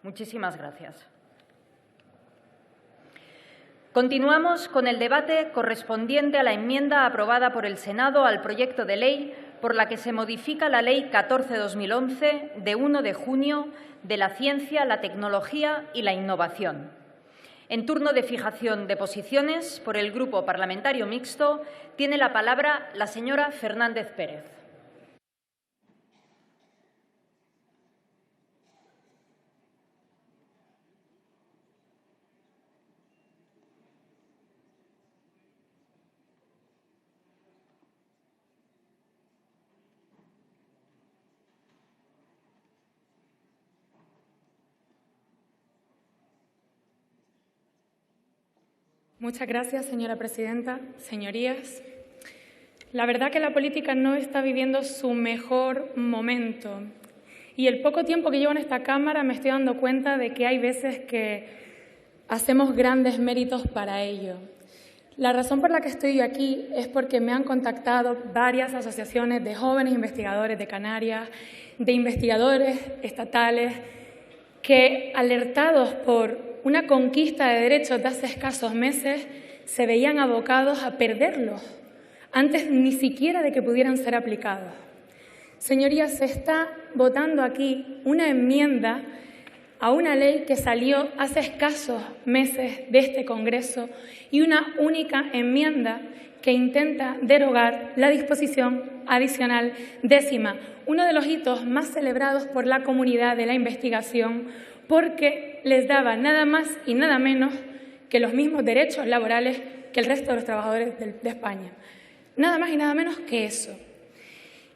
Muchísimas gracias. Continuamos con el debate correspondiente a la enmienda aprobada por el Senado al proyecto de ley por la que se modifica la Ley 14/2011 de 1 de junio de la Ciencia, la Tecnología y la Innovación. En turno de fijación de posiciones, por el Grupo Parlamentario Mixto, tiene la palabra la señora Fernández Pérez. Muchas gracias, señora presidenta. Señorías, la verdad que la política no está viviendo su mejor momento. Y el poco tiempo que llevo en esta Cámara me estoy dando cuenta de que hay veces que hacemos grandes méritos para ello. La razón por la que estoy aquí es porque me han contactado varias asociaciones de jóvenes investigadores de Canarias, de investigadores estatales, que, alertados por una conquista de derechos de hace escasos meses, se veían abocados a perderlos antes ni siquiera de que pudieran ser aplicados. Señorías, se está votando aquí una enmienda a una ley que salió hace escasos meses de este Congreso y una única enmienda que intenta derogar la disposición adicional 10ª, uno de los hitos más celebrados por la comunidad de la investigación, porque les daba nada más y nada menos que los mismos derechos laborales que el resto de los trabajadores de España. Nada más y nada menos que eso.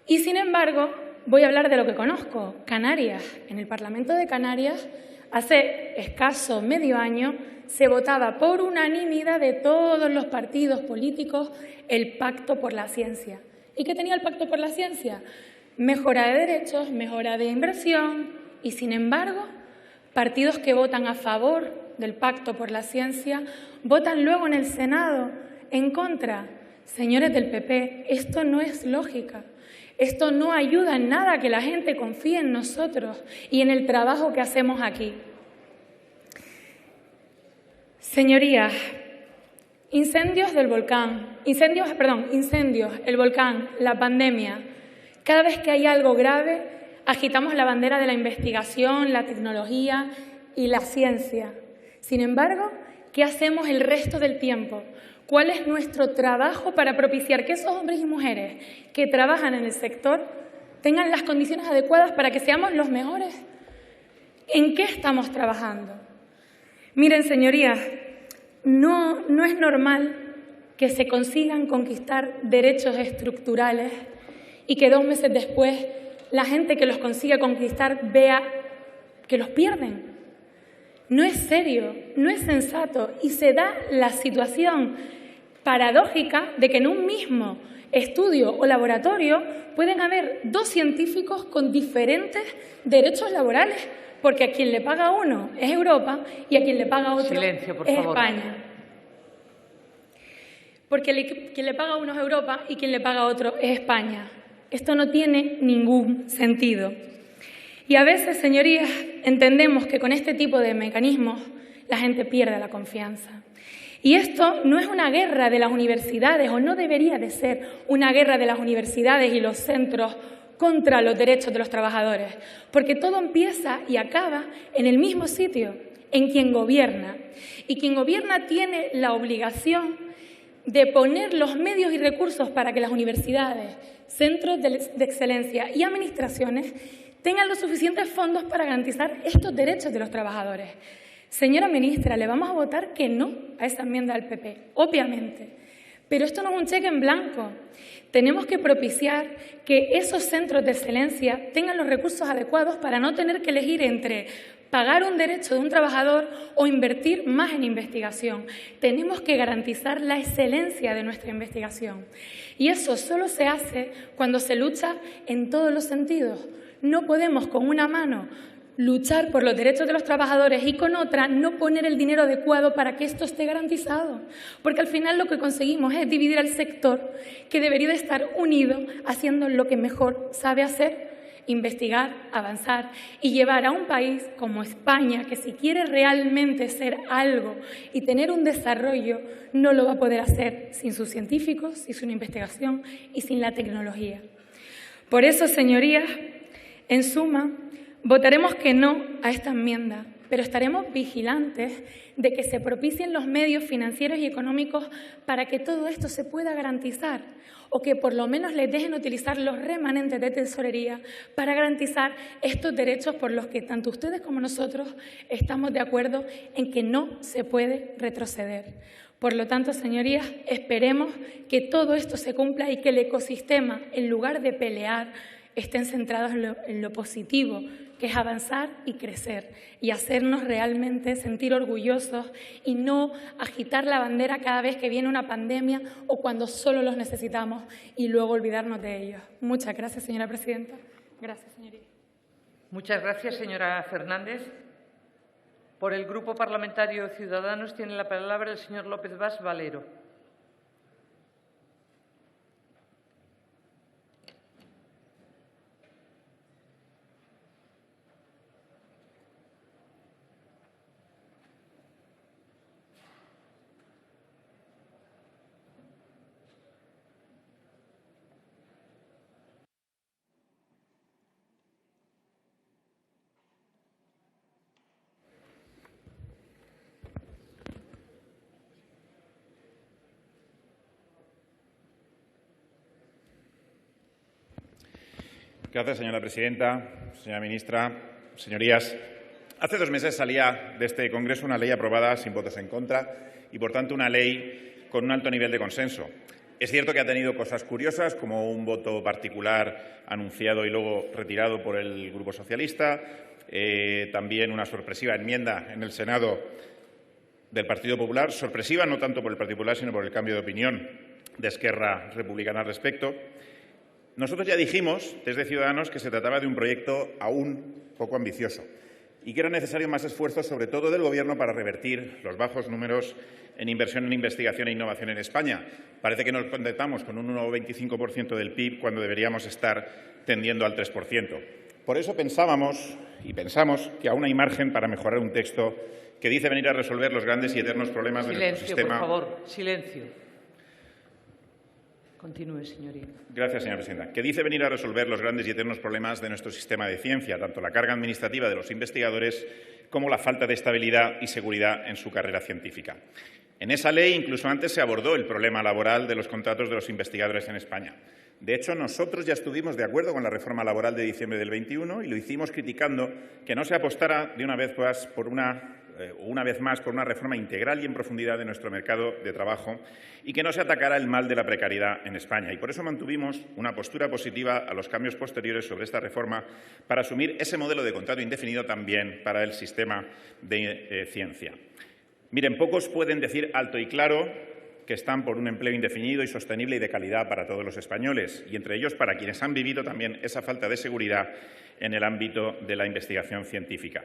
Y, sin embargo, voy a hablar de lo que conozco, Canarias. En el Parlamento de Canarias, hace escaso medio año, se votaba por unanimidad de todos los partidos políticos el Pacto por la Ciencia. ¿Y qué tenía el Pacto por la Ciencia? Mejora de derechos, mejora de inversión y, sin embargo, partidos que votan a favor del Pacto por la Ciencia votan luego en el Senado en contra. Señores del PP, esto no es lógica. Esto no ayuda en nada a que la gente confíe en nosotros y en el trabajo que hacemos aquí. Señorías, incendios, el volcán, la pandemia. Cada vez que hay algo grave, agitamos la bandera de la investigación, la tecnología y la ciencia. Sin embargo, ¿qué hacemos el resto del tiempo? ¿Cuál es nuestro trabajo para propiciar que esos hombres y mujeres que trabajan en el sector tengan las condiciones adecuadas para que seamos los mejores? ¿En qué estamos trabajando? Miren, señorías, no es normal que se consigan conquistar derechos estructurales y que 2 meses después la gente que los consigue conquistar vea que los pierden. No es serio, no es sensato y se da la situación paradójica de que en un mismo estudio o laboratorio pueden haber 2 científicos con diferentes derechos laborales, porque a quien le paga uno es Europa y a quien le paga otro Silencio, por es favor. España. Porque quien le paga uno es Europa y quien le paga otro es España. Esto no tiene ningún sentido. Y a veces, señorías, entendemos que con este tipo de mecanismos la gente pierde la confianza. Y esto no es una guerra de las universidades, o no debería de ser una guerra de las universidades y los centros contra los derechos de los trabajadores, porque todo empieza y acaba en el mismo sitio, en quien gobierna. Y quien gobierna tiene la obligación de poner los medios y recursos para que las universidades, centros de excelencia y administraciones tengan los suficientes fondos para garantizar estos derechos de los trabajadores. Señora ministra, le vamos a votar que no a esa enmienda del PP, obviamente. Pero esto no es un cheque en blanco. Tenemos que propiciar que esos centros de excelencia tengan los recursos adecuados para no tener que elegir entre pagar un derecho de un trabajador o invertir más en investigación. Tenemos que garantizar la excelencia de nuestra investigación. Y eso solo se hace cuando se lucha en todos los sentidos. No podemos con una mano luchar por los derechos de los trabajadores y con otra no poner el dinero adecuado para que esto esté garantizado. Porque al final lo que conseguimos es dividir al sector que debería de estar unido haciendo lo que mejor sabe hacer. investigar, avanzar y llevar a un país como España, que si quiere realmente ser algo y tener un desarrollo, no lo va a poder hacer sin sus científicos, sin su investigación y sin la tecnología. Por eso, señorías, en suma, votaremos que no a esta enmienda, pero estaremos vigilantes de que se propicien los medios financieros y económicos para que todo esto se pueda garantizar, o que por lo menos les dejen utilizar los remanentes de tesorería para garantizar estos derechos por los que tanto ustedes como nosotros estamos de acuerdo en que no se puede retroceder. Por lo tanto, señorías, esperemos que todo esto se cumpla y que el ecosistema, en lugar de pelear, estén centrados en lo positivo, que es avanzar y crecer y hacernos realmente sentir orgullosos y no agitar la bandera cada vez que viene una pandemia o cuando solo los necesitamos y luego olvidarnos de ellos. Muchas gracias, señora presidenta. Gracias, señoría. Muchas gracias, señora Fernández. Por el Grupo Parlamentario Ciudadanos tiene la palabra el señor López Vaz Valero. Gracias, señora presidenta, señora ministra, señorías. Hace 2 meses salía de este Congreso una ley aprobada sin votos en contra y, por tanto, una ley con un alto nivel de consenso. Es cierto que ha tenido cosas curiosas, como un voto particular anunciado y luego retirado por el Grupo Socialista, también una sorpresiva enmienda en el Senado del Partido Popular, sorpresiva no tanto por el Partido Popular, sino por el cambio de opinión de Esquerra Republicana al respecto. Nosotros ya dijimos, desde Ciudadanos, que se trataba de un proyecto aún poco ambicioso y que era necesario más esfuerzo, sobre todo del Gobierno, para revertir los bajos números en inversión en investigación e innovación en España. Parece que nos contentamos con un 1,25% del PIB cuando deberíamos estar tendiendo al 3%. Por eso pensábamos y pensamos que aún hay margen para mejorar un texto que dice venir a resolver los grandes y eternos problemas de nuestro sistema. Silencio, por favor. Silencio. Continúe, señoría. Gracias, señora presidenta. Que dice venir a resolver los grandes y eternos problemas de nuestro sistema de ciencia, tanto la carga administrativa de los investigadores como la falta de estabilidad y seguridad en su carrera científica. En esa ley, incluso antes, se abordó el problema laboral de los contratos de los investigadores en España. De hecho, nosotros ya estuvimos de acuerdo con la reforma laboral de diciembre del 21 y lo hicimos criticando que no se apostara de una vez más por una reforma integral y en profundidad de nuestro mercado de trabajo y que no se atacara el mal de la precariedad en España. Y por eso mantuvimos una postura positiva a los cambios posteriores sobre esta reforma para asumir ese modelo de contrato indefinido también para el sistema de ciencia. Miren, pocos pueden decir alto y claro que están por un empleo indefinido y sostenible y de calidad para todos los españoles, y entre ellos para quienes han vivido también esa falta de seguridad en el ámbito de la investigación científica.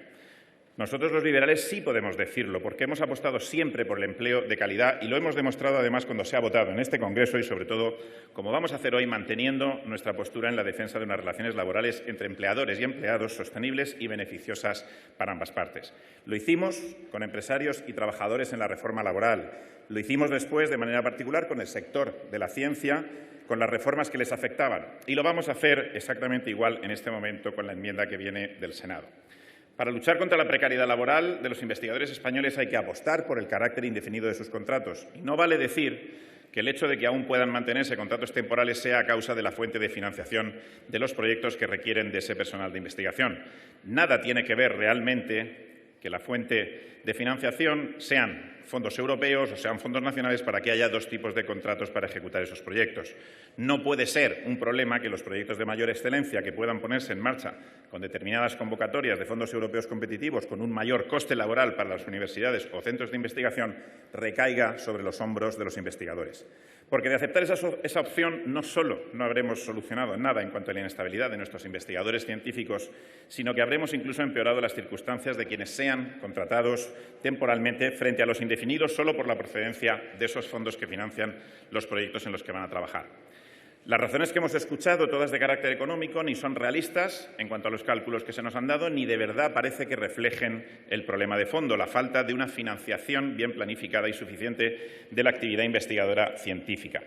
Nosotros, los liberales, sí podemos decirlo, porque hemos apostado siempre por el empleo de calidad y lo hemos demostrado, además, cuando se ha votado en este Congreso y, sobre todo, como vamos a hacer hoy, manteniendo nuestra postura en la defensa de unas relaciones laborales entre empleadores y empleados sostenibles y beneficiosas para ambas partes. Lo hicimos con empresarios y trabajadores en la reforma laboral. Lo hicimos después, de manera particular, con el sector de la ciencia, con las reformas que les afectaban. Y lo vamos a hacer exactamente igual en este momento con la enmienda que viene del Senado. Para luchar contra la precariedad laboral de los investigadores españoles hay que apostar por el carácter indefinido de sus contratos. Y no vale decir que el hecho de que aún puedan mantenerse contratos temporales sea a causa de la fuente de financiación de los proyectos que requieren de ese personal de investigación. Nada tiene que ver realmente que la fuente de financiación sean fondos europeos o sean fondos nacionales para que haya 2 tipos de contratos para ejecutar esos proyectos. No puede ser un problema que los proyectos de mayor excelencia que puedan ponerse en marcha con determinadas convocatorias de fondos europeos competitivos con un mayor coste laboral para las universidades o centros de investigación recaiga sobre los hombros de los investigadores. Porque de aceptar esa opción no solo no habremos solucionado nada en cuanto a la inestabilidad de nuestros investigadores científicos, sino que habremos incluso empeorado las circunstancias de quienes sean contratados temporalmente frente a los indefinidos solo por la procedencia de esos fondos que financian los proyectos en los que van a trabajar. Las razones que hemos escuchado, todas de carácter económico, ni son realistas en cuanto a los cálculos que se nos han dado, ni de verdad parece que reflejen el problema de fondo, la falta de una financiación bien planificada y suficiente de la actividad investigadora científica.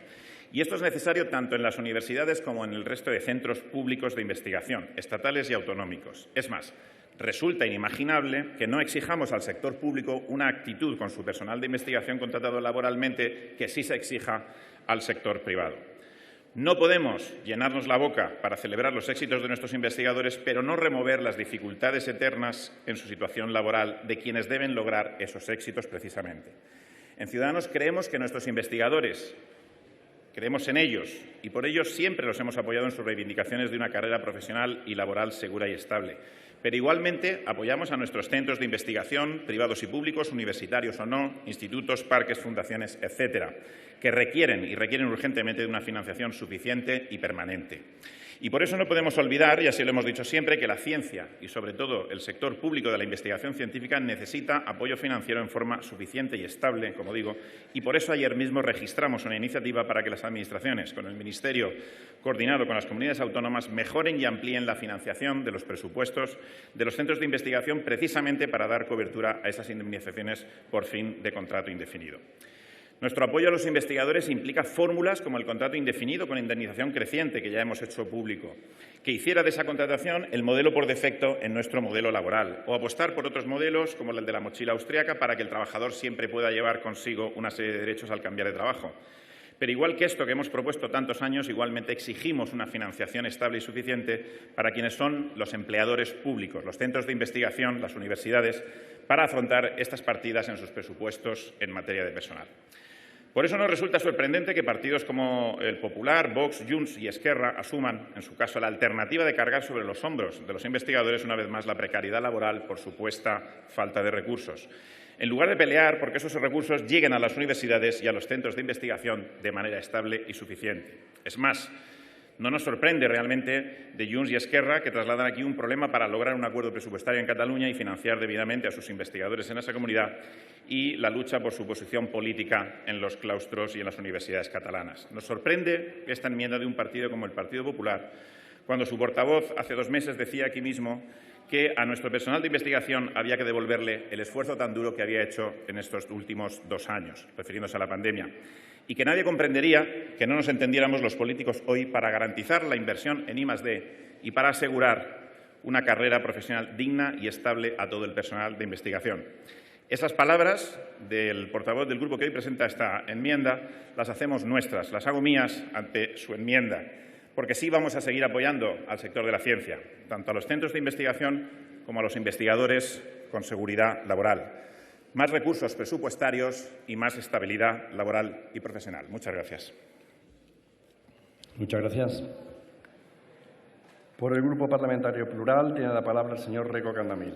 Y esto es necesario tanto en las universidades como en el resto de centros públicos de investigación, estatales y autonómicos. Es más, resulta inimaginable que no exijamos al sector público una actitud con su personal de investigación contratado laboralmente que sí se exija al sector privado. No podemos llenarnos la boca para celebrar los éxitos de nuestros investigadores, pero no remover las dificultades eternas en su situación laboral de quienes deben lograr esos éxitos precisamente. En Ciudadanos creemos que nuestros investigadores, creemos en ellos y por ello siempre los hemos apoyado en sus reivindicaciones de una carrera profesional y laboral segura y estable. Pero igualmente apoyamos a nuestros centros de investigación, privados y públicos, universitarios o no, institutos, parques, fundaciones, etcétera, que requieren urgentemente de una financiación suficiente y permanente. Y por eso no podemos olvidar, y así lo hemos dicho siempre, que la ciencia y, sobre todo, el sector público de la investigación científica necesita apoyo financiero en forma suficiente y estable, como digo, y por eso ayer mismo registramos una iniciativa para que las administraciones, con el Ministerio coordinado con las comunidades autónomas, mejoren y amplíen la financiación de los presupuestos de los centros de investigación precisamente para dar cobertura a esas indemnizaciones por fin de contrato indefinido. Nuestro apoyo a los investigadores implica fórmulas como el contrato indefinido con indemnización creciente, que ya hemos hecho público, que hiciera de esa contratación el modelo por defecto en nuestro modelo laboral, o apostar por otros modelos como el de la mochila austríaca para que el trabajador siempre pueda llevar consigo una serie de derechos al cambiar de trabajo. Pero igual que esto que hemos propuesto tantos años, igualmente exigimos una financiación estable y suficiente para quienes son los empleadores públicos, los centros de investigación, las universidades, para afrontar estas partidas en sus presupuestos en materia de personal. Por eso nos resulta sorprendente que partidos como el Popular, Vox, Junts y Esquerra asuman, en su caso, la alternativa de cargar sobre los hombros de los investigadores una vez más la precariedad laboral por supuesta falta de recursos, en lugar de pelear porque esos recursos lleguen a las universidades y a los centros de investigación de manera estable y suficiente. Es más, no nos sorprende realmente de Junts y Esquerra que trasladan aquí un problema para lograr un acuerdo presupuestario en Cataluña y financiar debidamente a sus investigadores en esa comunidad y la lucha por su posición política en los claustros y en las universidades catalanas. Nos sorprende esta enmienda de un partido como el Partido Popular, cuando su portavoz hace 2 meses decía aquí mismo que a nuestro personal de investigación había que devolverle el esfuerzo tan duro que había hecho en estos últimos 2 años, refiriéndose a la pandemia, y que nadie comprendería que no nos entendiéramos los políticos hoy para garantizar la inversión en I+D y para asegurar una carrera profesional digna y estable a todo el personal de investigación. Esas palabras del portavoz del grupo que hoy presenta esta enmienda las hacemos nuestras, las hago mías ante su enmienda, porque sí vamos a seguir apoyando al sector de la ciencia, tanto a los centros de investigación como a los investigadores con seguridad laboral. Más recursos presupuestarios y más estabilidad laboral y profesional. Muchas gracias. Muchas gracias. Por el Grupo Parlamentario Plural tiene la palabra el señor Reco Candamil.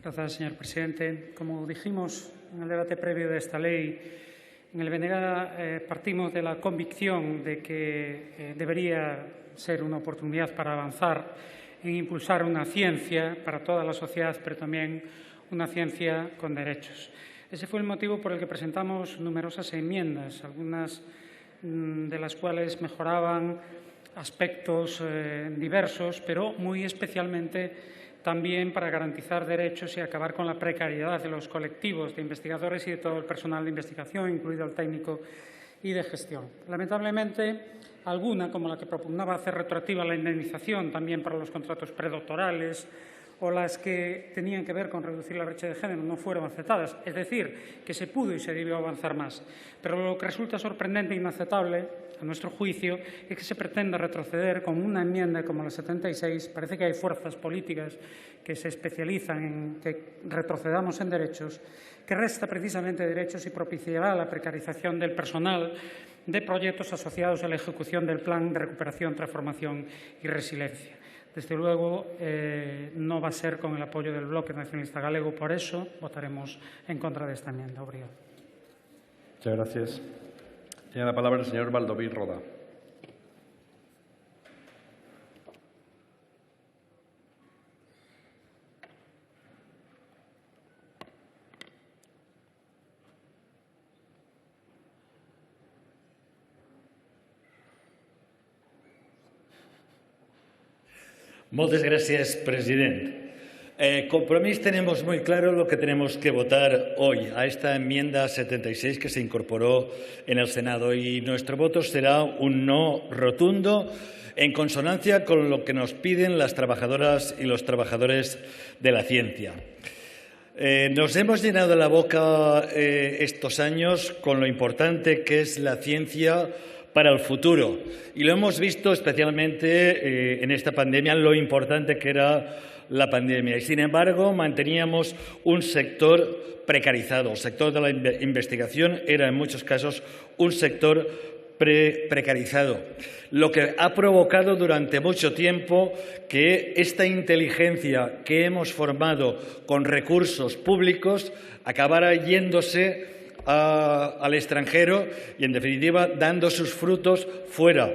Gracias, señor presidente. Como dijimos en el debate previo de esta ley, en el BNG partimos de la convicción de que debería ser una oportunidad para avanzar en impulsar una ciencia para toda la sociedad, pero también una ciencia con derechos. Ese fue el motivo por el que presentamos numerosas enmiendas, algunas de las cuales mejoraban aspectos diversos, pero muy especialmente también para garantizar derechos y acabar con la precariedad de los colectivos de investigadores y de todo el personal de investigación, incluido el técnico y de gestión. Lamentablemente, alguna, como la que propugnaba hacer retroactiva la indemnización también para los contratos predoctorales o las que tenían que ver con reducir la brecha de género, no fueron aceptadas. Es decir, que se pudo y se debió avanzar más. Pero lo que resulta sorprendente e inaceptable a nuestro juicio, es que se pretende retroceder con una enmienda como la 76. Parece que hay fuerzas políticas que se especializan en que retrocedamos en derechos, que resta precisamente derechos y propiciará la precarización del personal de proyectos asociados a la ejecución del Plan de Recuperación, Transformación y Resiliencia. Desde luego, no va a ser con el apoyo del Bloque Nacionalista Galego, por eso votaremos en contra de esta enmienda. Obrigado. Muchas gracias. Tiene la palabra el señor Baldoví Roda. Moltes gràcies, president. Compromís tenemos muy claro lo que tenemos que votar hoy a esta enmienda 76 que se incorporó en el Senado y nuestro voto será un no rotundo en consonancia con lo que nos piden las trabajadoras y los trabajadores de la ciencia. Nos hemos llenado la boca estos años con lo importante que es la ciencia para el futuro y lo hemos visto especialmente en esta pandemia, lo importante que era la pandemia y, sin embargo, manteníamos un sector precarizado. El sector de la investigación era, en muchos casos, un sector precarizado, lo que ha provocado durante mucho tiempo que esta inteligencia que hemos formado con recursos públicos acabara yéndose al extranjero y, en definitiva, dando sus frutos fuera.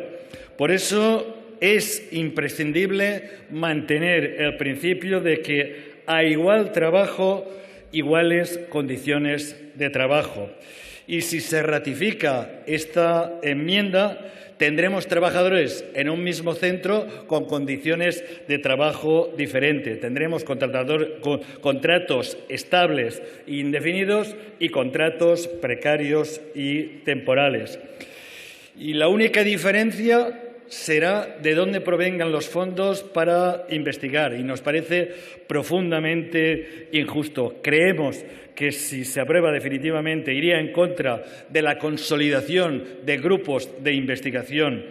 Por eso es imprescindible mantener el principio de que a igual trabajo, iguales condiciones de trabajo. Y si se ratifica esta enmienda, tendremos trabajadores en un mismo centro con condiciones de trabajo diferentes. Tendremos contratos estables e indefinidos y contratos precarios y temporales. Y la única diferencia será de dónde provengan los fondos para investigar y nos parece profundamente injusto. Creemos que si se aprueba definitivamente iría en contra de la consolidación de grupos de investigación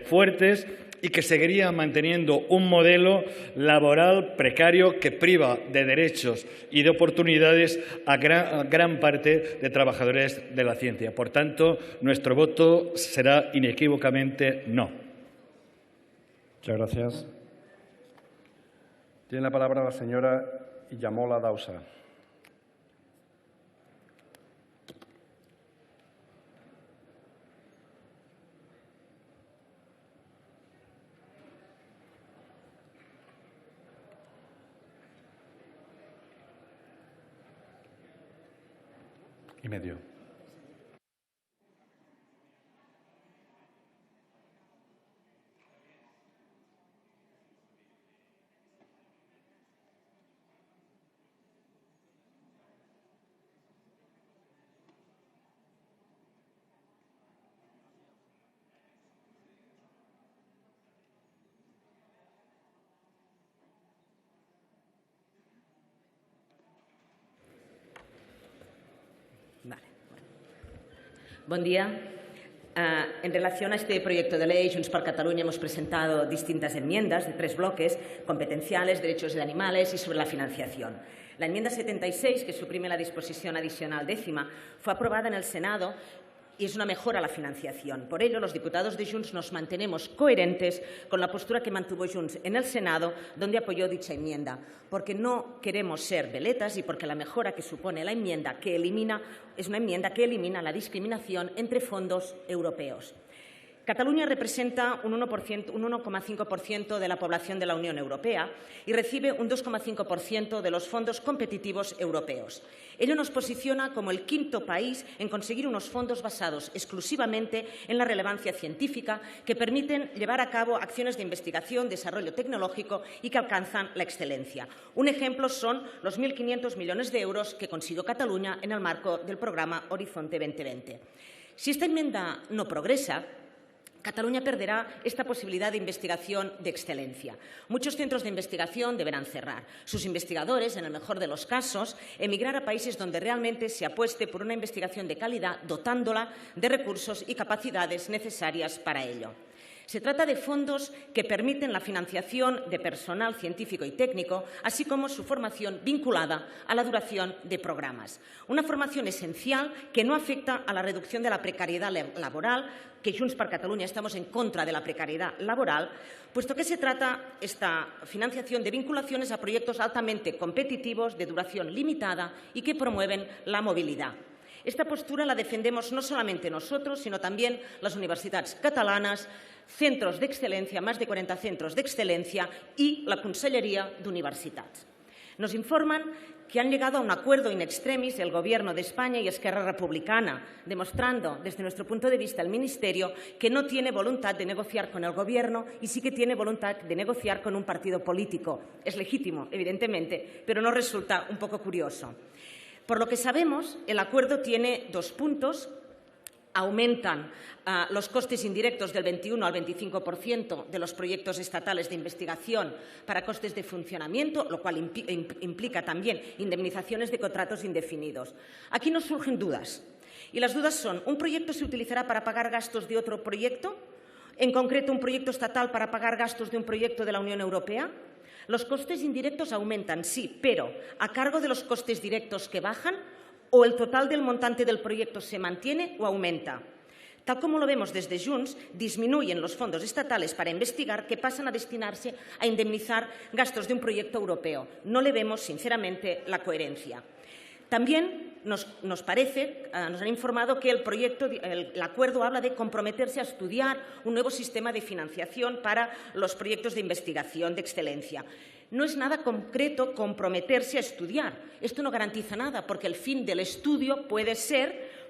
fuertes y que seguiría manteniendo un modelo laboral precario que priva de derechos y de oportunidades a gran parte de trabajadores de la ciencia. Por tanto, nuestro voto será inequívocamente no. Muchas gracias. Tiene la palabra la señora Iyamola Dausa. Y medio. Buen día. En relación a este proyecto de ley, Junts per Catalunya hemos presentado distintas enmiendas de 3 bloques: competenciales, derechos de animales y sobre la financiación. La enmienda 76, que suprime la disposición adicional 10ª, fue aprobada en el Senado y es una mejora a la financiación. Por ello, los diputados de Junts nos mantenemos coherentes con la postura que mantuvo Junts en el Senado, donde apoyó dicha enmienda, porque no queremos ser veletas y porque la mejora que supone la enmienda es una enmienda que elimina la discriminación entre fondos europeos. Cataluña representa un 1,5% de la población de la Unión Europea y recibe un 2,5% de los fondos competitivos europeos. Ello nos posiciona como el 5º país en conseguir unos fondos basados exclusivamente en la relevancia científica que permiten llevar a cabo acciones de investigación, desarrollo tecnológico y que alcanzan la excelencia. Un ejemplo son los 1.500 millones de euros que consiguió Cataluña en el marco del programa Horizonte 2020. Si esta enmienda no progresa, Cataluña perderá esta posibilidad de investigación de excelencia. Muchos centros de investigación deberán cerrar. Sus investigadores, en el mejor de los casos, emigrar a países donde realmente se apueste por una investigación de calidad, dotándola de recursos y capacidades necesarias para ello. Se trata de fondos que permiten la financiación de personal científico y técnico, así como su formación vinculada a la duración de programas. Una formación esencial que no afecta a la reducción de la precariedad laboral, que Junts per Catalunya estamos en contra de la precariedad laboral, puesto que se trata esta financiación de vinculaciones a proyectos altamente competitivos, de duración limitada y que promueven la movilidad. Esta postura la defendemos no solamente nosotros, sino también las universitats catalanas, centros de excelencia, más de 40 centros de excelencia y la Conselleria d'Universitats. Nos informan que han llegado a un acuerdo in extremis el Gobierno de España y Esquerra Republicana, demostrando desde nuestro punto de vista el Ministerio que no tiene voluntad de negociar con el Gobierno y sí que tiene voluntad de negociar con un partido político. Es legítimo, evidentemente, pero nos resulta un poco curioso. Por lo que sabemos, el acuerdo tiene dos puntos. Aumentan los costes indirectos del 21 al 25% de los proyectos estatales de investigación para costes de funcionamiento, lo cual implica también indemnizaciones de contratos indefinidos. Aquí nos surgen dudas. Y las dudas son, ¿un proyecto se utilizará para pagar gastos de otro proyecto? ¿En concreto, un proyecto estatal para pagar gastos de un proyecto de la Unión Europea? Los costes indirectos aumentan, sí, pero ¿a cargo de los costes directos que bajan? ¿O el total del montante del proyecto se mantiene o aumenta? Tal como lo vemos desde Junts, disminuyen los fondos estatales para investigar que pasan a destinarse a indemnizar gastos de un proyecto europeo. No le vemos, sinceramente, la coherencia. También nos parece, nos han informado que el acuerdo habla de comprometerse a estudiar un nuevo sistema de financiación para los proyectos de investigación de excelencia. No es nada concreto comprometerse a estudiar. Esto no garantiza nada, porque el fin del estudio puede ser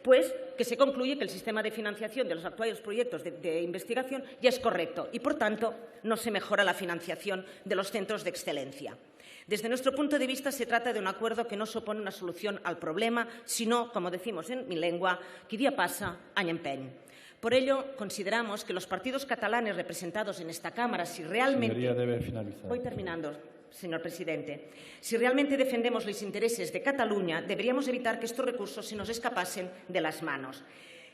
que se concluye que el sistema de financiación de los actuales proyectos de investigación ya es correcto y, por tanto, no se mejora la financiación de los centros de excelencia. Desde nuestro punto de vista, se trata de un acuerdo que no supone una solución al problema, sino, como decimos en mi lengua, qui dia passa, any empeny. Por ello, consideramos que los partidos catalanes representados en esta Cámara, si realmente... Señoría, debe finalizar. Voy terminando, señor presidente. Si realmente defendemos los intereses de Cataluña, deberíamos evitar que estos recursos se nos escapasen de las manos.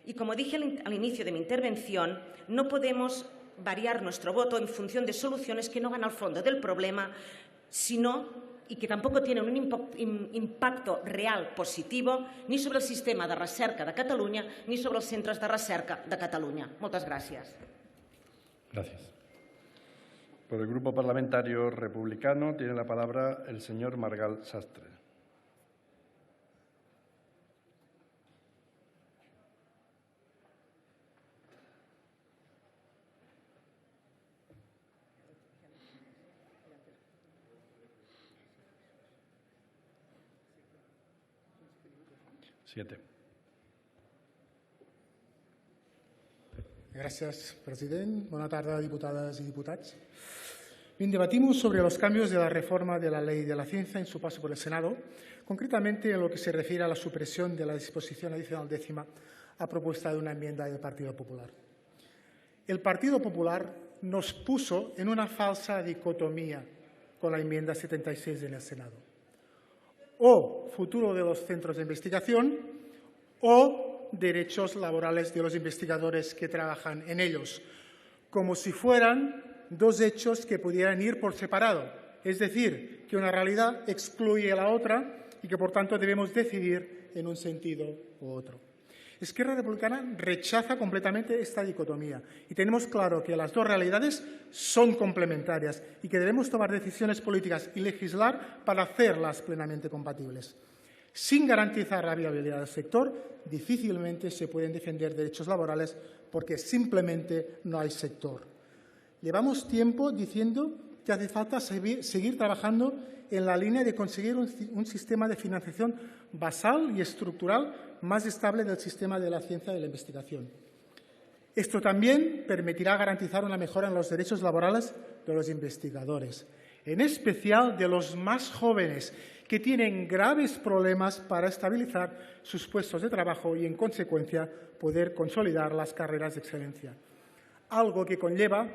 Y como dije al inicio de mi intervención, no podemos variar nuestro voto en función de soluciones que no van al fondo del problema, y que tampoco tienen un impacto real positivo ni sobre el sistema de recerca de Catalunya ni sobre els centres de recerca de Catalunya. Moltes gràcies. Gracias. Por el Grupo Parlamentario Republicano tiene la palabra el señor Margal Sastre. Gracias, president. Bona tarda, diputades y diputados. Bien, debatimos sobre los cambios de la reforma de la Ley de la Ciencia en su paso por el Senado, concretamente en lo que se refiere a la supresión de la disposición adicional 10ª a propuesta de una enmienda del Partido Popular. El Partido Popular nos puso en una falsa dicotomía con la enmienda 76 en el Senado. O futuro de los centros de investigación o derechos laborales de los investigadores que trabajan en ellos, como si fueran dos hechos que pudieran ir por separado. Es decir, que una realidad excluye a la otra y que, por tanto, debemos decidir en un sentido u otro. Esquerra Republicana rechaza completamente esta dicotomía y tenemos claro que las dos realidades son complementarias y que debemos tomar decisiones políticas y legislar para hacerlas plenamente compatibles. Sin garantizar la viabilidad del sector, difícilmente se pueden defender derechos laborales porque simplemente no hay sector. Llevamos tiempo diciendo que hace falta seguir trabajando en la línea de conseguir un sistema de financiación basal y estructural más estable del sistema de la ciencia y de la investigación. Esto también permitirá garantizar una mejora en los derechos laborales de los investigadores, en especial de los más jóvenes, que tienen graves problemas para estabilizar sus puestos de trabajo y, en consecuencia, poder consolidar las carreras de excelencia. algo que conlleva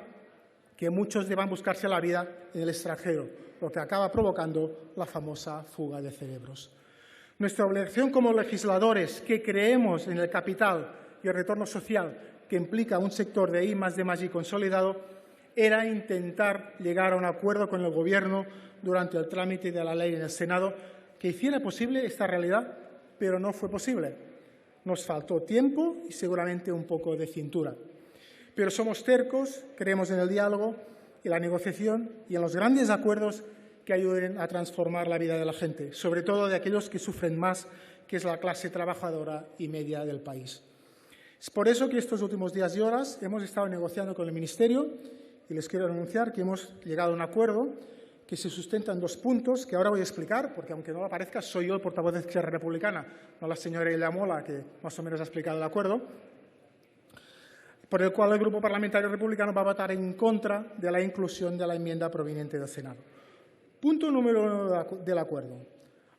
que muchos deban buscarse la vida en el extranjero, lo que acaba provocando la famosa fuga de cerebros. Nuestra obligación como legisladores que creemos en el capital y el retorno social que implica un sector de I+D+I consolidado era intentar llegar a un acuerdo con el Gobierno durante el trámite de la ley en el Senado que hiciera posible esta realidad, pero no fue posible. Nos faltó tiempo y seguramente un poco de cintura. Pero somos tercos, creemos en el diálogo y la negociación y en los grandes acuerdos que ayuden a transformar la vida de la gente, sobre todo de aquellos que sufren más, que es la clase trabajadora y media del país. Es por eso que estos últimos días y horas hemos estado negociando con el Ministerio y les quiero anunciar que hemos llegado a un acuerdo que se sustenta en 2 puntos que ahora voy a explicar, porque aunque no lo parezca, soy yo el portavoz de Esquerra Republicana, no la señora Illamola, que más o menos ha explicado el acuerdo, por el cual el Grupo Parlamentario Republicano va a votar en contra de la inclusión de la enmienda proveniente del Senado. Punto número 1 del acuerdo.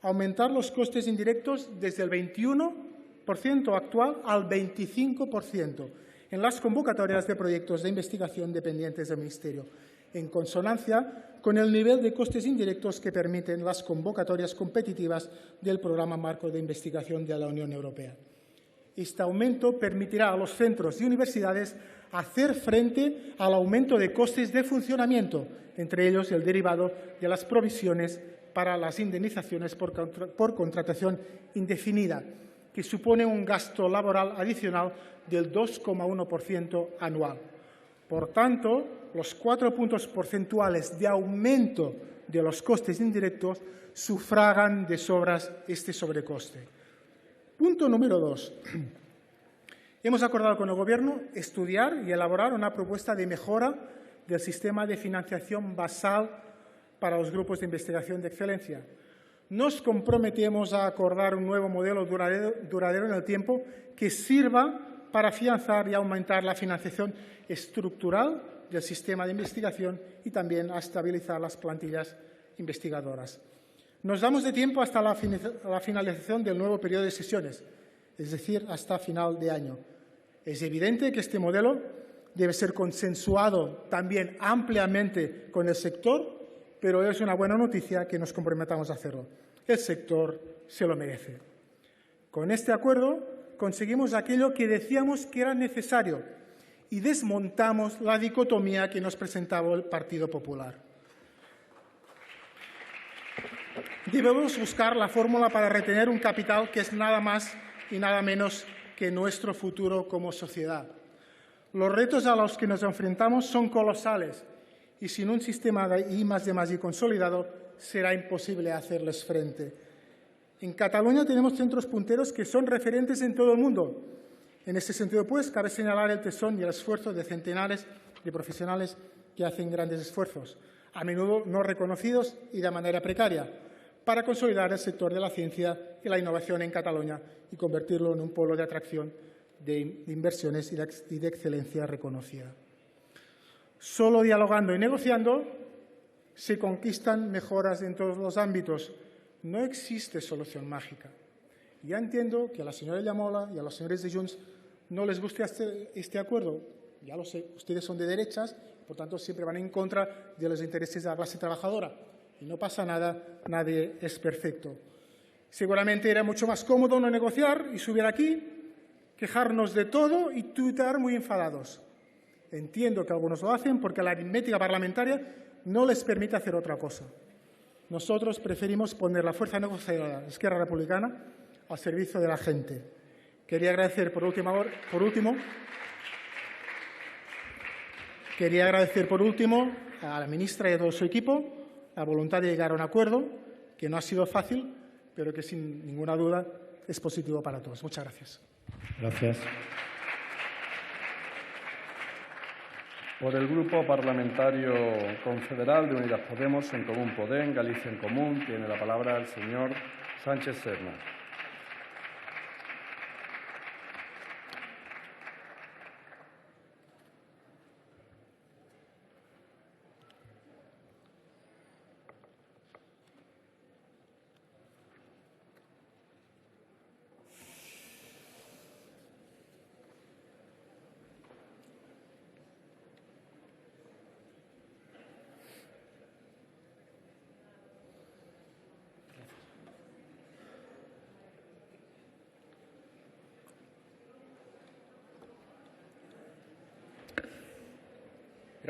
Aumentar los costes indirectos desde el 21% actual al 25% en las convocatorias de proyectos de investigación dependientes del Ministerio, en consonancia con el nivel de costes indirectos que permiten las convocatorias competitivas del Programa Marco de Investigación de la Unión Europea. Este aumento permitirá a los centros y universidades hacer frente al aumento de costes de funcionamiento, entre ellos el derivado de las provisiones para las indemnizaciones por contratación indefinida, que supone un gasto laboral adicional del 2,1% anual. Por tanto, los 4 puntos porcentuales de aumento de los costes indirectos sufragan de sobras este sobrecoste. Punto número 2. Hemos acordado con el Gobierno estudiar y elaborar una propuesta de mejora del sistema de financiación basal para los grupos de investigación de excelencia. Nos comprometemos a acordar un nuevo modelo duradero en el tiempo que sirva para afianzar y aumentar la financiación estructural del sistema de investigación y también a estabilizar las plantillas investigadoras. Nos damos de tiempo hasta la finalización del nuevo periodo de sesiones, es decir, hasta final de año. Es evidente que este modelo debe ser consensuado también ampliamente con el sector, pero es una buena noticia que nos comprometamos a hacerlo. El sector se lo merece. Con este acuerdo conseguimos aquello que decíamos que era necesario y desmontamos la dicotomía que nos presentaba el Partido Popular. Debemos buscar la fórmula para retener un capital que es nada más y nada menos que nuestro futuro como sociedad. Los retos a los que nos enfrentamos son colosales y sin un sistema de I+D+I consolidado será imposible hacerles frente. En Cataluña tenemos centros punteros que son referentes en todo el mundo. En este sentido, pues, cabe señalar el tesón y el esfuerzo de centenares de profesionales que hacen grandes esfuerzos, a menudo no reconocidos y de manera precaria, para consolidar el sector de la ciencia y la innovación en Cataluña y convertirlo en un polo de atracción de inversiones y de excelencia reconocida. Solo dialogando y negociando se conquistan mejoras en todos los ámbitos. No existe solución mágica. Ya entiendo que a la señora Illamola y a los señores de Junts no les guste este acuerdo. Ya lo sé, ustedes son de derechas, por tanto siempre van en contra de los intereses de la clase trabajadora. Y no pasa nada, nadie es perfecto. Seguramente era mucho más cómodo no negociar y subir aquí, quejarnos de todo y tuitear muy enfadados. Entiendo que algunos lo hacen porque la aritmética parlamentaria no les permite hacer otra cosa. Nosotros preferimos poner la fuerza negociadora de Esquerra Republicana al servicio de la gente. Quería agradecer por último a la ministra y a todo su equipo la voluntad de llegar a un acuerdo que no ha sido fácil, pero que sin ninguna duda es positivo para todos. Muchas gracias. Gracias. Por el Grupo Parlamentario Confederal de Unidas Podemos, En Común Podem, Galicia en Común, tiene la palabra el señor Sánchez Serna.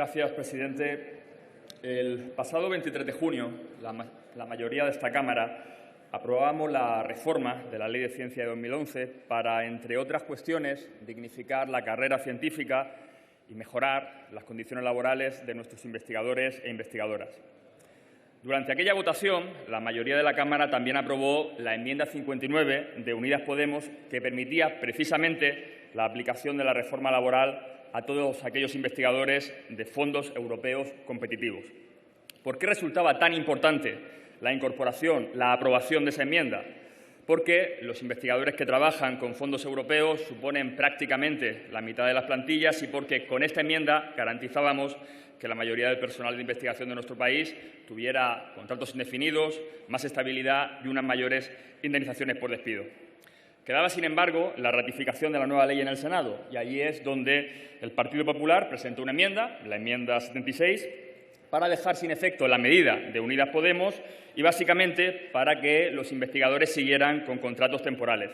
Gracias, presidente. El pasado 23 de junio, la mayoría de esta Cámara aprobamos la reforma de la Ley de Ciencia de 2011 para, entre otras cuestiones, dignificar la carrera científica y mejorar las condiciones laborales de nuestros investigadores e investigadoras. Durante aquella votación, la mayoría de la Cámara también aprobó la enmienda 59 de Unidas Podemos, que permitía precisamente la aplicación de la reforma laboral a todos aquellos investigadores de fondos europeos competitivos. ¿Por qué resultaba tan importante la incorporación, la aprobación de esa enmienda? Porque los investigadores que trabajan con fondos europeos suponen prácticamente la mitad de las plantillas y porque con esta enmienda garantizábamos que la mayoría del personal de investigación de nuestro país tuviera contratos indefinidos, más estabilidad y unas mayores indemnizaciones por despido. Quedaba, sin embargo, la ratificación de la nueva ley en el Senado, y allí es donde el Partido Popular presentó una enmienda, la enmienda 76, para dejar sin efecto la medida de Unidas Podemos y, básicamente, para que los investigadores siguieran con contratos temporales.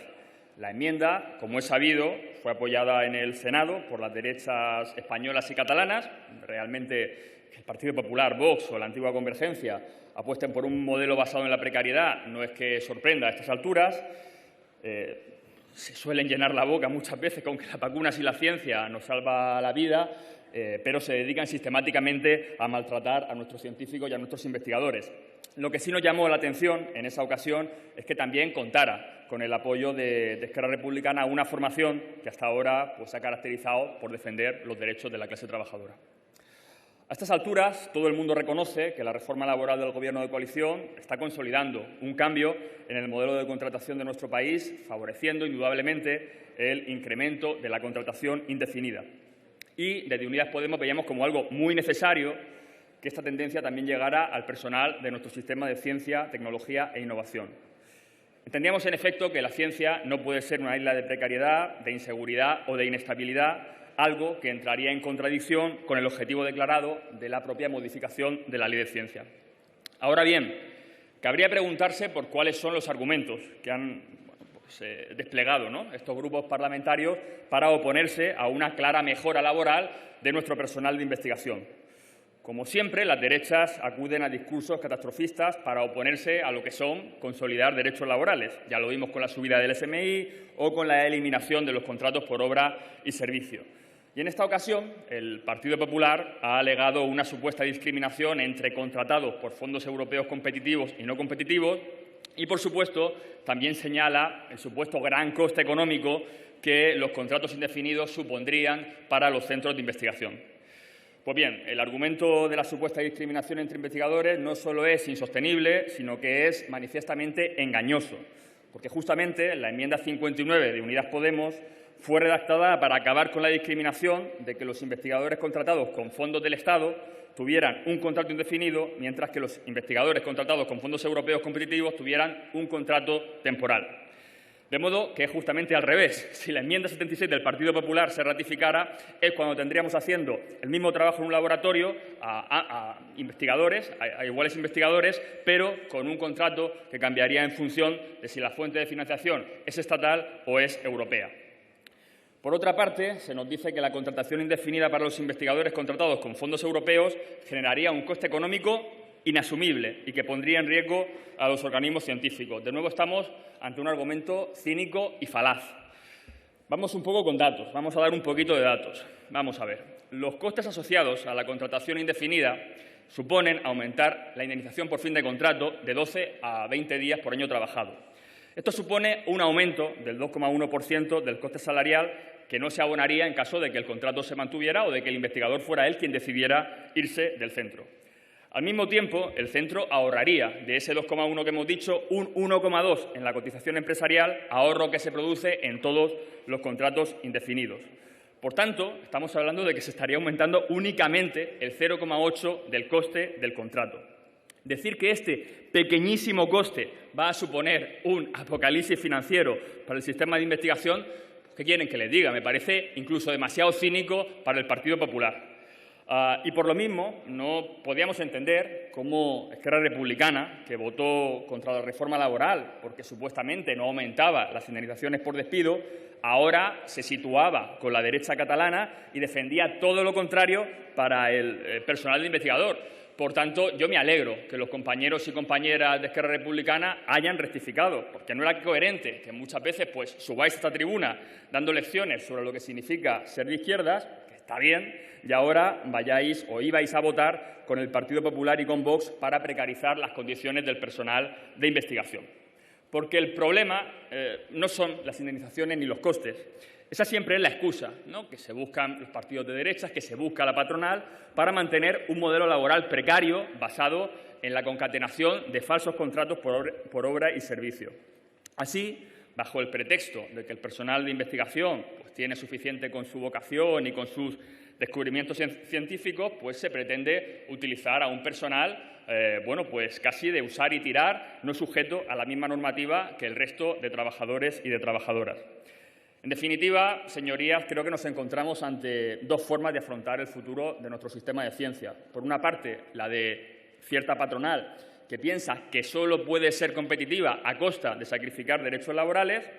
La enmienda, como es sabido, fue apoyada en el Senado por las derechas españolas y catalanas. Realmente, el Partido Popular, Vox o la antigua Convergencia apuesten por un modelo basado en la precariedad no es que sorprenda a estas alturas. Se suelen llenar la boca muchas veces con que las vacunas y la ciencia nos salva la vida, pero se dedican sistemáticamente a maltratar a nuestros científicos y a nuestros investigadores. Lo que sí nos llamó la atención en esa ocasión es que también contara con el apoyo de Esquerra Republicana a una formación que hasta ahora se ha caracterizado por defender los derechos de la clase trabajadora. A estas alturas, todo el mundo reconoce que la reforma laboral del Gobierno de coalición está consolidando un cambio en el modelo de contratación de nuestro país, favoreciendo indudablemente el incremento de la contratación indefinida. Y desde Unidas Podemos veíamos como algo muy necesario que esta tendencia también llegara al personal de nuestro sistema de ciencia, tecnología e innovación. Entendíamos, en efecto, que la ciencia no puede ser una isla de precariedad, de inseguridad o de inestabilidad, algo que entraría en contradicción con el objetivo declarado de la propia modificación de la Ley de Ciencia. Ahora bien, cabría preguntarse por cuáles son los argumentos que han desplegado estos grupos parlamentarios para oponerse a una clara mejora laboral de nuestro personal de investigación. Como siempre, las derechas acuden a discursos catastrofistas para oponerse a lo que son consolidar derechos laborales. Ya lo vimos con la subida del SMI o con la eliminación de los contratos por obra y servicio. Y en esta ocasión, el Partido Popular ha alegado una supuesta discriminación entre contratados por fondos europeos competitivos y no competitivos y, por supuesto, también señala el supuesto gran coste económico que los contratos indefinidos supondrían para los centros de investigación. Pues bien, el argumento de la supuesta discriminación entre investigadores no solo es insostenible, sino que es manifiestamente engañoso, porque justamente la enmienda 59 de Unidas Podemos fue redactada para acabar con la discriminación de que los investigadores contratados con fondos del Estado tuvieran un contrato indefinido, mientras que los investigadores contratados con fondos europeos competitivos tuvieran un contrato temporal. De modo que es justamente al revés. Si la enmienda 76 del Partido Popular se ratificara, es cuando tendríamos haciendo el mismo trabajo en un laboratorio a investigadores, a iguales investigadores, pero con un contrato que cambiaría en función de si la fuente de financiación es estatal o es europea. Por otra parte, se nos dice que la contratación indefinida para los investigadores contratados con fondos europeos generaría un coste económico inasumible y que pondría en riesgo a los organismos científicos. De nuevo estamos ante un argumento cínico y falaz. Vamos un poco con datos, vamos a dar un poquito de datos. Vamos a ver. Los costes asociados a la contratación indefinida suponen aumentar la indemnización por fin de contrato de 12 a 20 días por año trabajado. Esto supone un aumento del 2,1% del coste salarial que no se abonaría en caso de que el contrato se mantuviera o de que el investigador fuera él quien decidiera irse del centro. Al mismo tiempo, el centro ahorraría de ese 2,1 que hemos dicho un 1,2 en la cotización empresarial, ahorro que se produce en todos los contratos indefinidos. Por tanto, estamos hablando de que se estaría aumentando únicamente el 0,8 del coste del contrato. Decir que este pequeñísimo coste va a suponer un apocalipsis financiero para el sistema de investigación, ¿qué quieren que les diga? Me parece incluso demasiado cínico para el Partido Popular. Y por lo mismo, no podíamos entender cómo Esquerra Republicana, que votó contra la reforma laboral porque supuestamente no aumentaba las indemnizaciones por despido, ahora se situaba con la derecha catalana y defendía todo lo contrario para el personal de investigador. Por tanto, yo me alegro que los compañeros y compañeras de Esquerra Republicana hayan rectificado, porque no era coherente que muchas veces pues, subáis a esta tribuna dando lecciones sobre lo que significa ser de izquierdas, que está bien, y ahora vayáis o ibais a votar con el Partido Popular y con Vox para precarizar las condiciones del personal de investigación. Porque el problema no son las indemnizaciones ni los costes. Esa siempre es la excusa, ¿no?, que se buscan los partidos de derechas, que se busca la patronal para mantener un modelo laboral precario basado en la concatenación de falsos contratos por obra y servicio. Así, bajo el pretexto de que el personal de investigación pues, tiene suficiente con su vocación y con sus descubrimientos científicos, pues se pretende utilizar a un personal bueno, pues casi de usar y tirar, no sujeto a la misma normativa que el resto de trabajadores y de trabajadoras. En definitiva, señorías, creo que nos encontramos ante dos formas de afrontar el futuro de nuestro sistema de ciencia. Por una parte, la de cierta patronal que piensa que solo puede ser competitiva a costa de sacrificar derechos laborales,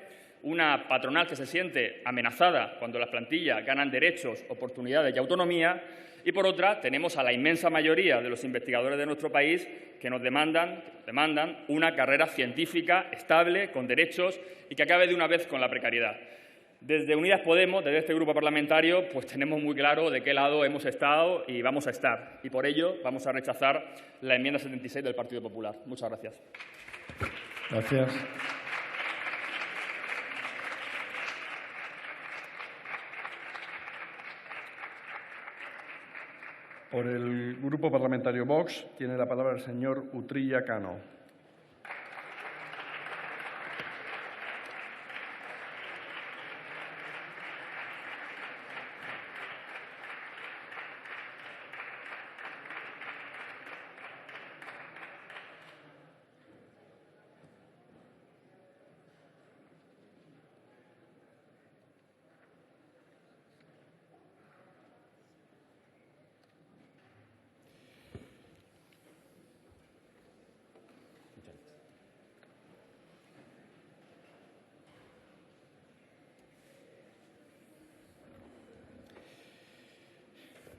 una patronal que se siente amenazada cuando las plantillas ganan derechos, oportunidades y autonomía, y por otra tenemos a la inmensa mayoría de los investigadores de nuestro país que nos demandan una carrera científica estable, con derechos y que acabe de una vez con la precariedad. Desde Unidas Podemos, desde este grupo parlamentario, pues tenemos muy claro de qué lado hemos estado y vamos a estar. Y por ello vamos a rechazar la enmienda 76 del Partido Popular. Muchas gracias. Gracias. Por el Grupo Parlamentario Vox tiene la palabra el señor Utrilla Cano.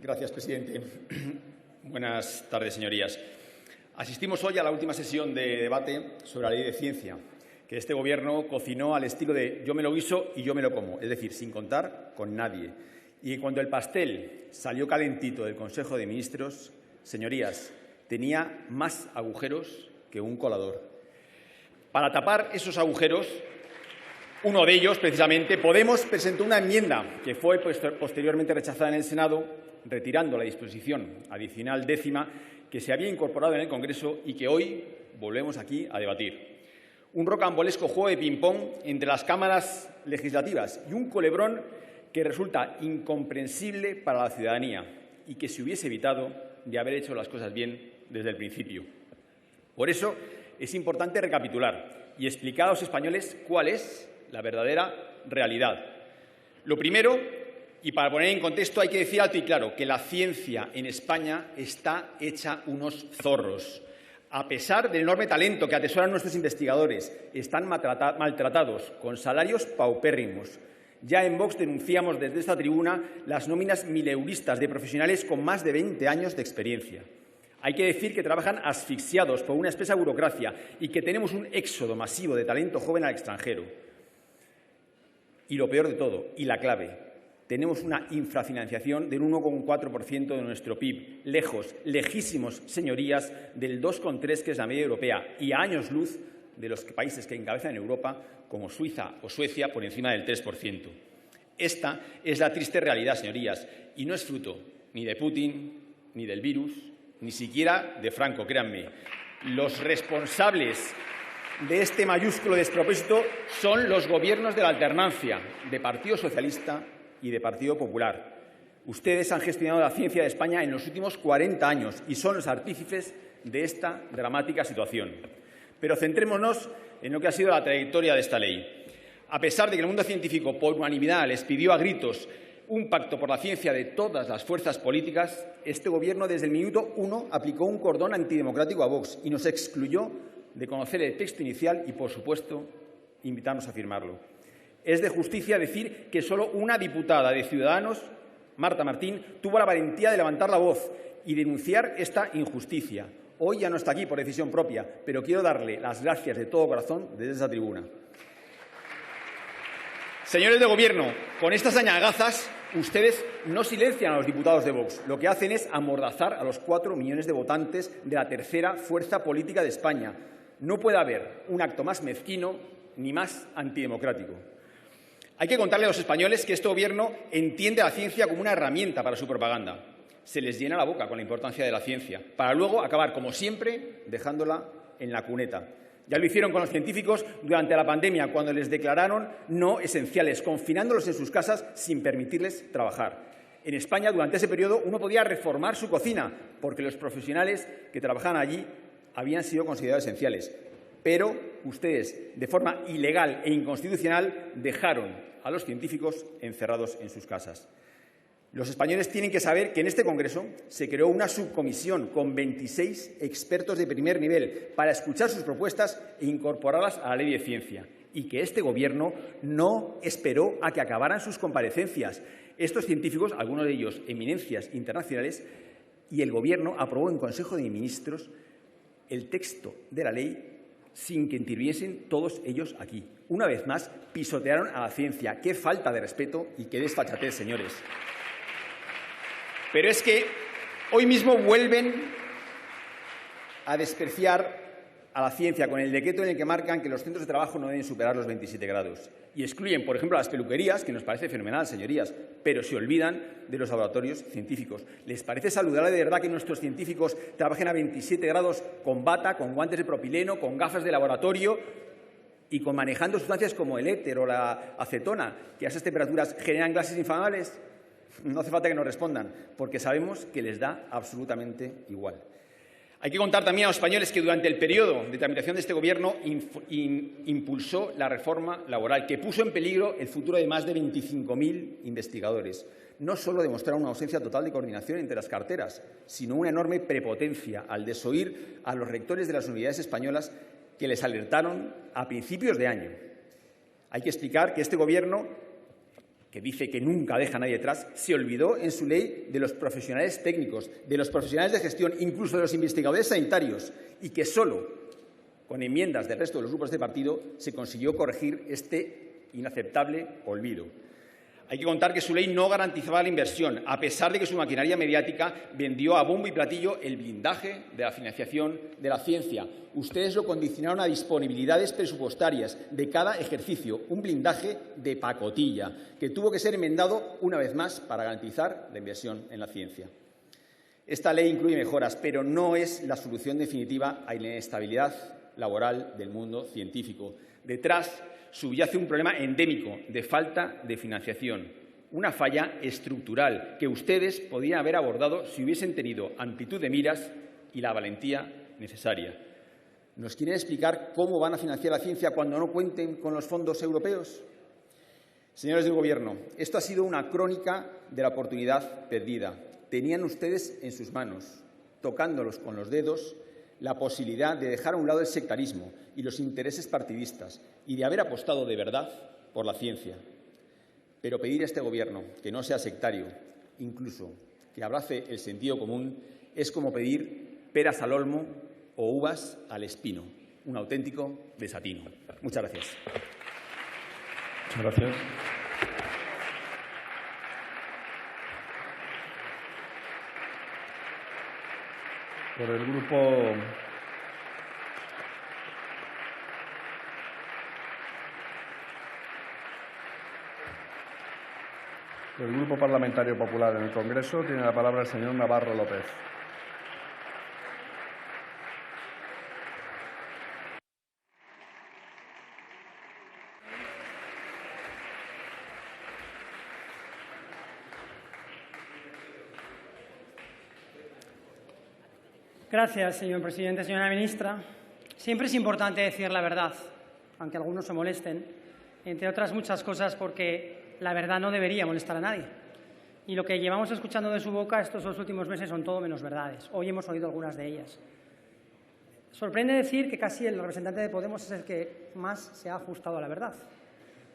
Gracias, presidente. Buenas tardes, señorías. Asistimos hoy a la última sesión de debate sobre la Ley de Ciencia, que este Gobierno cocinó al estilo de yo me lo guiso y yo me lo como, es decir, sin contar con nadie. Y cuando el pastel salió calentito del Consejo de Ministros, señorías, tenía más agujeros que un colador. Para tapar esos agujeros, uno de ellos, precisamente, Podemos presentó una enmienda que fue posteriormente rechazada en el Senado, retirando la disposición adicional 10ª que se había incorporado en el Congreso y que hoy volvemos aquí a debatir. Un rocambolesco juego de ping-pong entre las cámaras legislativas y un culebrón que resulta incomprensible para la ciudadanía y que se hubiese evitado de haber hecho las cosas bien desde el principio. Por eso es importante recapitular y explicar a los españoles cuál es la verdadera realidad. Lo primero, y para poner en contexto, hay que decir alto y claro que la ciencia en España está hecha unos zorros. A pesar del enorme talento que atesoran nuestros investigadores, están maltratados, con salarios paupérrimos. Ya en Vox denunciamos desde esta tribuna las nóminas mileuristas de profesionales con más de 20 años de experiencia. Hay que decir que trabajan asfixiados por una espesa burocracia y que tenemos un éxodo masivo de talento joven al extranjero. Y lo peor de todo, y la clave, tenemos una infrafinanciación del 1,4% de nuestro PIB, lejos, lejísimos, señorías, del 2,3% que es la media europea y a años luz de los países que encabezan Europa, como Suiza o Suecia, por encima del 3%. Esta es la triste realidad, señorías, y no es fruto ni de Putin, ni del virus, ni siquiera de Franco, créanme. Los responsables de este mayúsculo despropósito son los gobiernos de la alternancia, de Partido Socialista y de Partido Popular. Ustedes han gestionado la ciencia de España en los últimos 40 años y son los artífices de esta dramática situación. Pero centrémonos en lo que ha sido la trayectoria de esta ley. A pesar de que el mundo científico, por unanimidad, les pidió a gritos un pacto por la ciencia de todas las fuerzas políticas, este Gobierno desde el minuto 1 aplicó un cordón antidemocrático a Vox y nos excluyó de conocer el texto inicial y, por supuesto, invitarnos a firmarlo. Es de justicia decir que solo una diputada de Ciudadanos, Marta Martín, tuvo la valentía de levantar la voz y denunciar esta injusticia. Hoy ya no está aquí por decisión propia, pero quiero darle las gracias de todo corazón desde esa tribuna. Señores de Gobierno, con estas añagazas, ustedes no silencian a los diputados de Vox. Lo que hacen es amordazar a los 4 millones de votantes de la tercera fuerza política de España. No puede haber un acto más mezquino ni más antidemocrático. Hay que contarle a los españoles que este Gobierno entiende la ciencia como una herramienta para su propaganda. Se les llena la boca con la importancia de la ciencia, para luego acabar, como siempre, dejándola en la cuneta. Ya lo hicieron con los científicos durante la pandemia, cuando les declararon no esenciales, confinándolos en sus casas sin permitirles trabajar. En España, durante ese periodo, uno podía reformar su cocina, porque los profesionales que trabajaban allí habían sido considerados esenciales. Pero ustedes, de forma ilegal e inconstitucional, dejaron a los científicos encerrados en sus casas. Los españoles tienen que saber que en este Congreso se creó una subcomisión con 26 expertos de primer nivel para escuchar sus propuestas e incorporarlas a la Ley de Ciencia, y que este Gobierno no esperó a que acabaran sus comparecencias. Estos científicos, algunos de ellos eminencias internacionales, y el Gobierno aprobó en Consejo de Ministros el texto de la ley sin que interviniesen todos ellos aquí. Una vez más, pisotearon a la ciencia. ¡Qué falta de respeto y qué desfachatez, señores! Pero es que hoy mismo vuelven a despreciar a la ciencia con el decreto en el que marcan que los centros de trabajo no deben superar los 27 grados. Y excluyen, por ejemplo, a las peluquerías, que nos parece fenomenal, señorías, pero se olvidan de los laboratorios científicos. ¿Les parece saludable de verdad que nuestros científicos trabajen a 27 grados con bata, con guantes de propileno, con gafas de laboratorio y manejando sustancias como el éter o la acetona, que a esas temperaturas generan gases inflamables? No hace falta que nos respondan, porque sabemos que les da absolutamente igual. Hay que contar también a los españoles que durante el periodo de tramitación de este Gobierno impulsó la reforma laboral, que puso en peligro el futuro de más de 25.000 investigadores. No solo demostraron una ausencia total de coordinación entre las carteras, sino una enorme prepotencia al desoír a los rectores de las universidades españolas que les alertaron a principios de año. Hay que explicar que este Gobierno, que dice que nunca deja a nadie atrás, se olvidó en su ley de los profesionales técnicos, de los profesionales de gestión, incluso de los investigadores sanitarios, y que solo con enmiendas del resto de los grupos de partido se consiguió corregir este inaceptable olvido. Hay que contar que su ley no garantizaba la inversión, a pesar de que su maquinaria mediática vendió a bombo y platillo el blindaje de la financiación de la ciencia. Ustedes lo condicionaron a disponibilidades presupuestarias de cada ejercicio, un blindaje de pacotilla, que tuvo que ser enmendado una vez más para garantizar la inversión en la ciencia. Esta ley incluye mejoras, pero no es la solución definitiva a la inestabilidad laboral del mundo científico. Detrás subyace un problema endémico de falta de financiación, una falla estructural que ustedes podían haber abordado si hubiesen tenido amplitud de miras y la valentía necesaria. ¿Nos quieren explicar cómo van a financiar la ciencia cuando no cuenten con los fondos europeos? Señores del Gobierno, esto ha sido una crónica de la oportunidad perdida. Tenían ustedes en sus manos, tocándolos con los dedos, la posibilidad de dejar a un lado el sectarismo y los intereses partidistas y de haber apostado de verdad por la ciencia. Pero pedir a este Gobierno que no sea sectario, incluso que abrace el sentido común, es como pedir peras al olmo o uvas al espino. Un auténtico desatino. Muchas gracias. Muchas gracias. Por el Grupo Parlamentario Popular en el Congreso tiene la palabra el señor Navarro López. Gracias, señor presidente. Señora ministra, siempre es importante decir la verdad, aunque algunos se molesten, entre otras muchas cosas porque la verdad no debería molestar a nadie. Y lo que llevamos escuchando de su boca estos 2 últimos meses son todo menos verdades. Hoy hemos oído algunas de ellas. Sorprende decir que casi el representante de Podemos es el que más se ha ajustado a la verdad.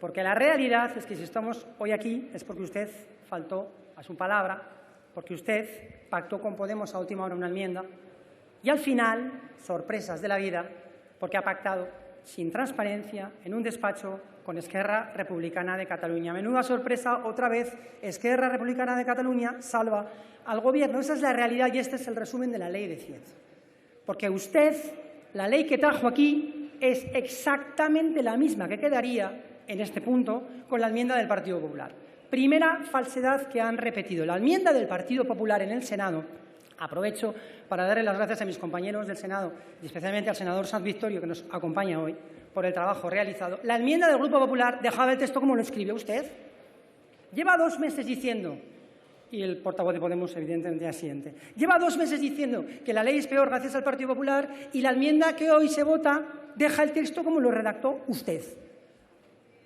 Porque la realidad es que si estamos hoy aquí es porque usted faltó a su palabra, porque usted pactó con Podemos a última hora una enmienda y al final, sorpresas de la vida, porque ha pactado sin transparencia en un despacho con Esquerra Republicana de Cataluña. Menuda sorpresa, otra vez Esquerra Republicana de Cataluña salva al Gobierno. Esa es la realidad y este es el resumen de la Ley de Ciencia. Porque usted, la ley que trajo aquí, es exactamente la misma que quedaría en este punto con la enmienda del Partido Popular. Primera falsedad que han repetido. La enmienda del Partido Popular en el Senado, aprovecho para darle las gracias a mis compañeros del Senado y especialmente al senador Sanz Victorio, que nos acompaña hoy, por el trabajo realizado. La enmienda del Grupo Popular dejaba el texto como lo escribe usted. Lleva 2 meses diciendo, y el portavoz de Podemos evidentemente asiente, lleva 2 meses diciendo que la ley es peor gracias al Partido Popular y la enmienda que hoy se vota deja el texto como lo redactó usted.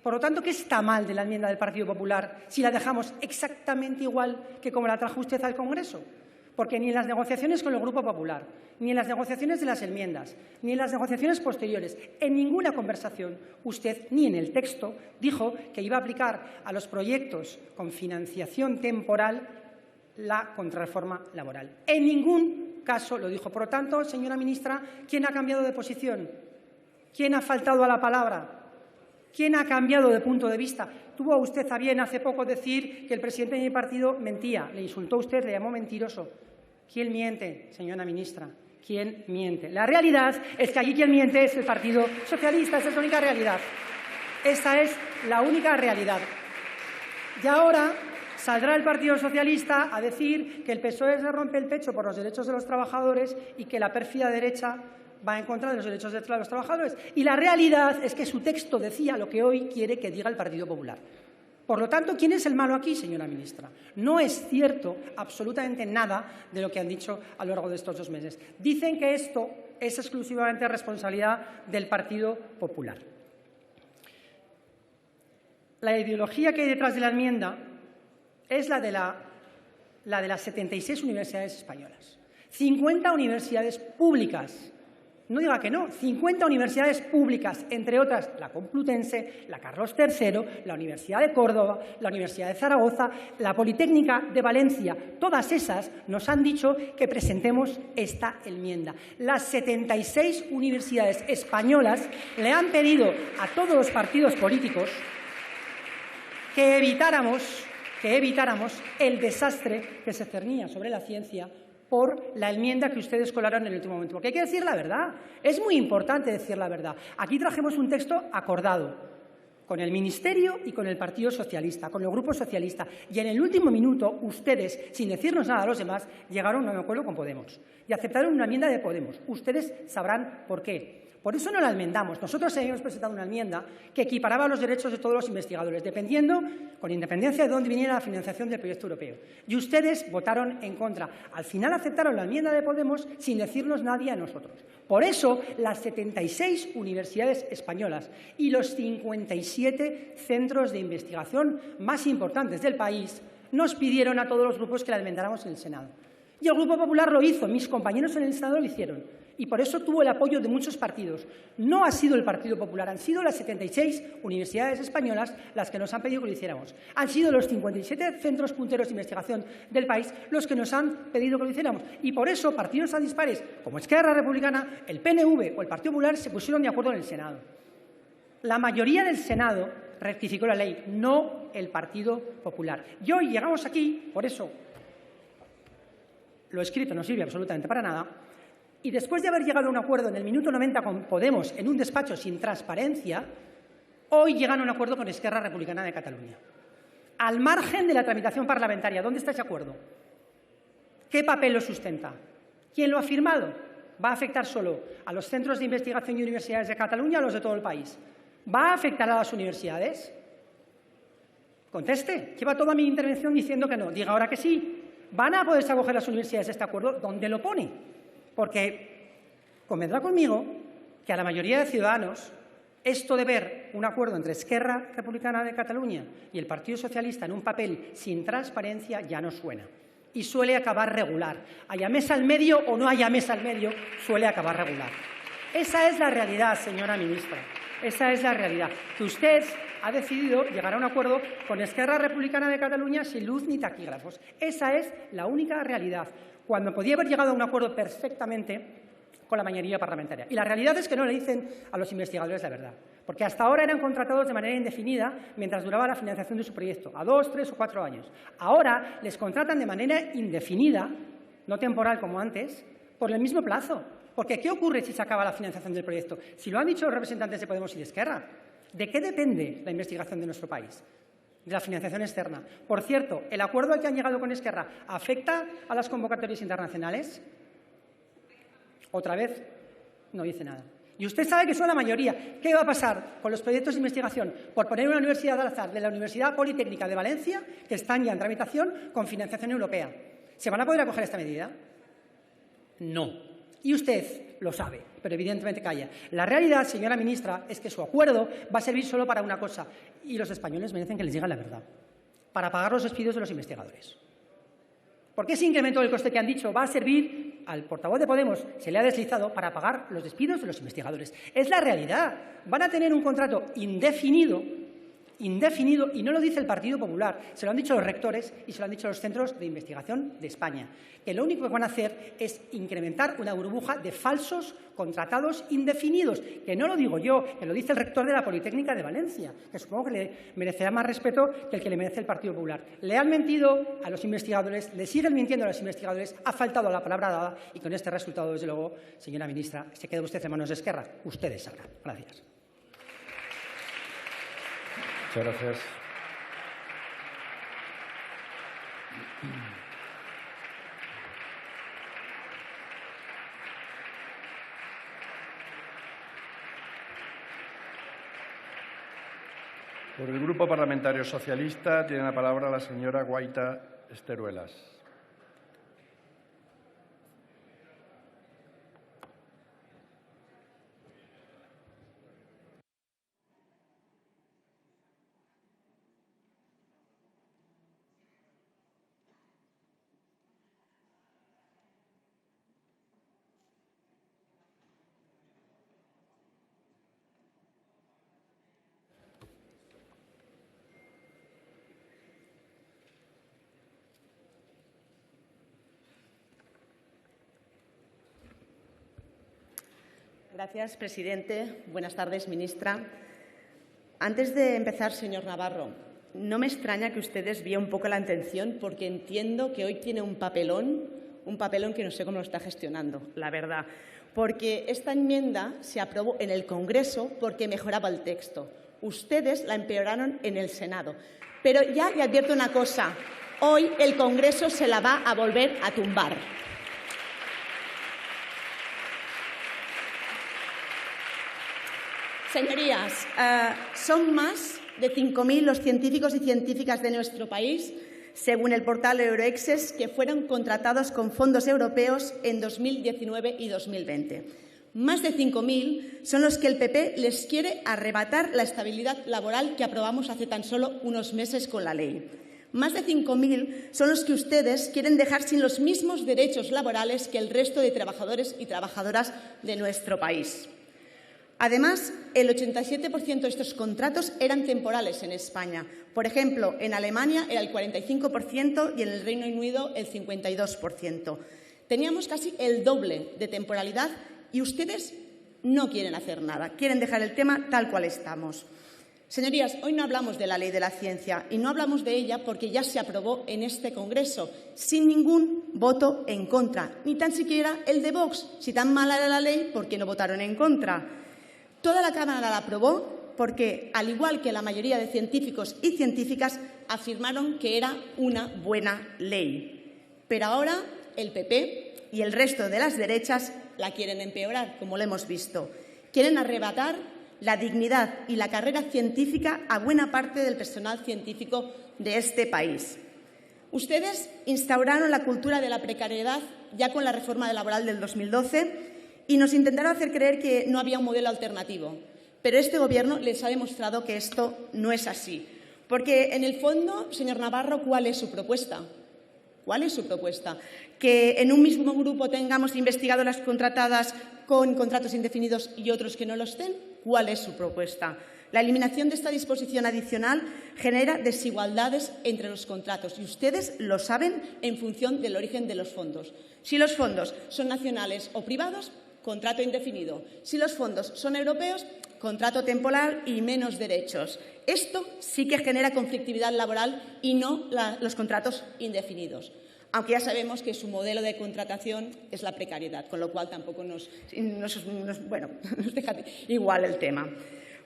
Por lo tanto, ¿qué está mal de la enmienda del Partido Popular si la dejamos exactamente igual que como la trajo usted al Congreso? Porque ni en las negociaciones con el Grupo Popular, ni en las negociaciones de las enmiendas, ni en las negociaciones posteriores, en ninguna conversación, usted, ni en el texto, dijo que iba a aplicar a los proyectos con financiación temporal la contrarreforma laboral. En ningún caso lo dijo. Por lo tanto, señora ministra, ¿quién ha cambiado de posición? ¿Quién ha faltado a la palabra? ¿Quién ha cambiado de punto de vista? Tuvo usted a bien hace poco decir que el presidente de mi partido mentía. Le insultó usted, le llamó mentiroso. ¿Quién miente, señora ministra? ¿Quién miente? La realidad es que allí quien miente es el Partido Socialista. Esa es la única realidad. Esa es la única realidad. Y ahora saldrá el Partido Socialista a decir que el PSOE se rompe el pecho por los derechos de los trabajadores y que la pérfida derecha va en contra de los derechos de los trabajadores. Y la realidad es que su texto decía lo que hoy quiere que diga el Partido Popular. Por lo tanto, ¿quién es el malo aquí, señora ministra? No es cierto absolutamente nada de lo que han dicho a lo largo de estos 2 meses. Dicen que esto es exclusivamente responsabilidad del Partido Popular. La ideología que hay detrás de la enmienda es la de las 76 universidades españolas. 50 universidades públicas. No diga que no, 50 universidades públicas, entre otras la Complutense, la Carlos III, la Universidad de Córdoba, la Universidad de Zaragoza, la Politécnica de Valencia. Todas esas nos han dicho que presentemos esta enmienda. Las 76 universidades españolas le han pedido a todos los partidos políticos que evitáramos el desastre que se cernía sobre la ciencia por la enmienda que ustedes colaron en el último momento. Porque hay que decir la verdad. Es muy importante decir la verdad. Aquí trajimos un texto acordado con el Ministerio y con el Partido Socialista, con el Grupo Socialista. Y en el último minuto, ustedes, sin decirnos nada a los demás, llegaron a un acuerdo con Podemos y aceptaron una enmienda de Podemos. Ustedes sabrán por qué. Por eso no la enmendamos. Nosotros habíamos presentado una enmienda que equiparaba los derechos de todos los investigadores, dependiendo, con independencia de dónde viniera la financiación del proyecto europeo. Y ustedes votaron en contra. Al final aceptaron la enmienda de Podemos sin decirnos nadie a nosotros. Por eso, las 76 universidades españolas y los 57 centros de investigación más importantes del país nos pidieron a todos los grupos que la enmendáramos en el Senado. Y el Grupo Popular lo hizo, mis compañeros en el Senado lo hicieron. Y por eso tuvo el apoyo de muchos partidos. No ha sido el Partido Popular, han sido las 76 universidades españolas las que nos han pedido que lo hiciéramos. Han sido los 57 centros punteros de investigación del país los que nos han pedido que lo hiciéramos. Y por eso partidos a dispares, como Esquerra Republicana, el PNV o el Partido Popular, se pusieron de acuerdo en el Senado. La mayoría del Senado rectificó la ley, no el Partido Popular. Y hoy llegamos aquí, por eso lo escrito no sirve absolutamente para nada, y después de haber llegado a un acuerdo en el minuto 90 con Podemos en un despacho sin transparencia, hoy llegan a un acuerdo con Esquerra Republicana de Cataluña. Al margen de la tramitación parlamentaria, ¿dónde está ese acuerdo? ¿Qué papel lo sustenta? ¿Quién lo ha firmado? ¿Va a afectar solo a los centros de investigación y universidades de Cataluña o a los de todo el país? ¿Va a afectar a las universidades? Conteste. Lleva toda mi intervención diciendo que no. Diga ahora que sí. ¿Van a poderse acoger las universidades a este acuerdo? ¿Dónde lo pone? Porque convendrá conmigo que a la mayoría de ciudadanos Esto de ver un acuerdo entre Esquerra Republicana de Cataluña y el Partido Socialista en un papel sin transparencia ya no suena. Y suele acabar regular. Haya mesa al medio o no haya mesa al medio, suele acabar regular. Esa es la realidad, señora ministra. Esa es la realidad. Que usted ha decidido llegar a un acuerdo con Esquerra Republicana de Cataluña sin luz ni taquígrafos. Esa es la única realidad. Cuando podía haber llegado a un acuerdo perfectamente con la mayoría parlamentaria. Y la realidad es que no le dicen a los investigadores la verdad, porque hasta ahora eran contratados de manera indefinida mientras duraba la financiación de su proyecto, a 2, 3 o 4 años. Ahora les contratan de manera indefinida, no temporal como antes, por el mismo plazo. Porque ¿qué ocurre si se acaba la financiación del proyecto? Si lo han dicho los representantes de Podemos y de Esquerra, ¿de qué depende la investigación de nuestro país? De la financiación externa. Por cierto, ¿el acuerdo al que han llegado con Esquerra afecta a las convocatorias internacionales? Otra vez, no dice nada. Y usted sabe que son la mayoría. ¿Qué va a pasar con los proyectos de investigación? Por poner una universidad al azar, de la Universidad Politécnica de Valencia, que están ya en tramitación con financiación europea. ¿Se van a poder acoger a esta medida? No. Y usted lo sabe, pero evidentemente calla. La realidad, señora ministra, es que su acuerdo va a servir solo para una cosa, y los españoles merecen que les diga la verdad, para pagar los despidos de los investigadores. Porque ese incremento del coste que han dicho va a servir, al portavoz de Podemos se le ha deslizado, para pagar los despidos de los investigadores. Es la realidad. Van a tener un contrato indefinido, y no lo dice el Partido Popular, se lo han dicho los rectores y se lo han dicho los centros de investigación de España, que lo único que van a hacer es incrementar una burbuja de falsos contratados indefinidos, que no lo digo yo, que lo dice el rector de la Politécnica de Valencia, que supongo que le merecerá más respeto que el que le merece el Partido Popular. Le han mentido a los investigadores, le siguen mintiendo a los investigadores, ha faltado a la palabra dada y con este resultado, desde luego, señora ministra, se queda usted en manos de Esquerra. Ustedes sabrán. Gracias. Muchas gracias. Por el Grupo Parlamentario Socialista tiene la palabra la señora Guaita Esteruelas. Gracias, presidente. Buenas tardes, ministra. Antes de empezar, señor Navarro, no me extraña que usted desvíe un poco la atención porque entiendo que hoy tiene un papelón que no sé cómo lo está gestionando, la verdad. Porque esta enmienda se aprobó en el Congreso porque mejoraba el texto. Ustedes la empeoraron en el Senado. Pero ya le advierto una cosa. Hoy el Congreso se la va a volver a tumbar. Señorías, son más de 5.000 los científicos y científicas de nuestro país, según el portal Euroexcess, que fueron contratados con fondos europeos en 2019 y 2020. Más de 5.000 son los que el PP les quiere arrebatar la estabilidad laboral que aprobamos hace tan solo unos meses con la ley. Más de 5.000 son los que ustedes quieren dejar sin los mismos derechos laborales que el resto de trabajadores y trabajadoras de nuestro país. Además, el 87% de estos contratos eran temporales en España. Por ejemplo, en Alemania era el 45% y en el Reino Unido el 52%. Teníamos casi el doble de temporalidad y ustedes no quieren hacer nada, quieren dejar el tema tal cual estamos. Señorías, hoy no hablamos de la ley de la ciencia y no hablamos de ella porque ya se aprobó en este Congreso, sin ningún voto en contra, ni tan siquiera el de Vox. Si tan mala era la ley, ¿por qué no votaron en contra? Toda la Cámara la aprobó porque, al igual que la mayoría de científicos y científicas, afirmaron que era una buena ley. Pero ahora el PP y el resto de las derechas la quieren empeorar, como lo hemos visto. Quieren arrebatar la dignidad y la carrera científica a buena parte del personal científico de este país. Ustedes instauraron la cultura de la precariedad ya con la reforma laboral del 2012 y nos intentaron hacer creer que no había un modelo alternativo. Pero este Gobierno les ha demostrado que esto no es así. Porque, en el fondo, señor Navarro, ¿cuál es su propuesta? ¿Cuál es su propuesta? ¿Que en un mismo grupo tengamos investigadoras contratadas con contratos indefinidos y otros que no lo estén? ¿Cuál es su propuesta? La eliminación de esta disposición adicional genera desigualdades entre los contratos y ustedes lo saben en función del origen de los fondos. Si los fondos son nacionales o privados, contrato indefinido. Si los fondos son europeos, contrato temporal y menos derechos. Esto sí que genera conflictividad laboral y no los contratos indefinidos. Aunque ya sabemos que su modelo de contratación es la precariedad, con lo cual tampoco nos deja igual el tema.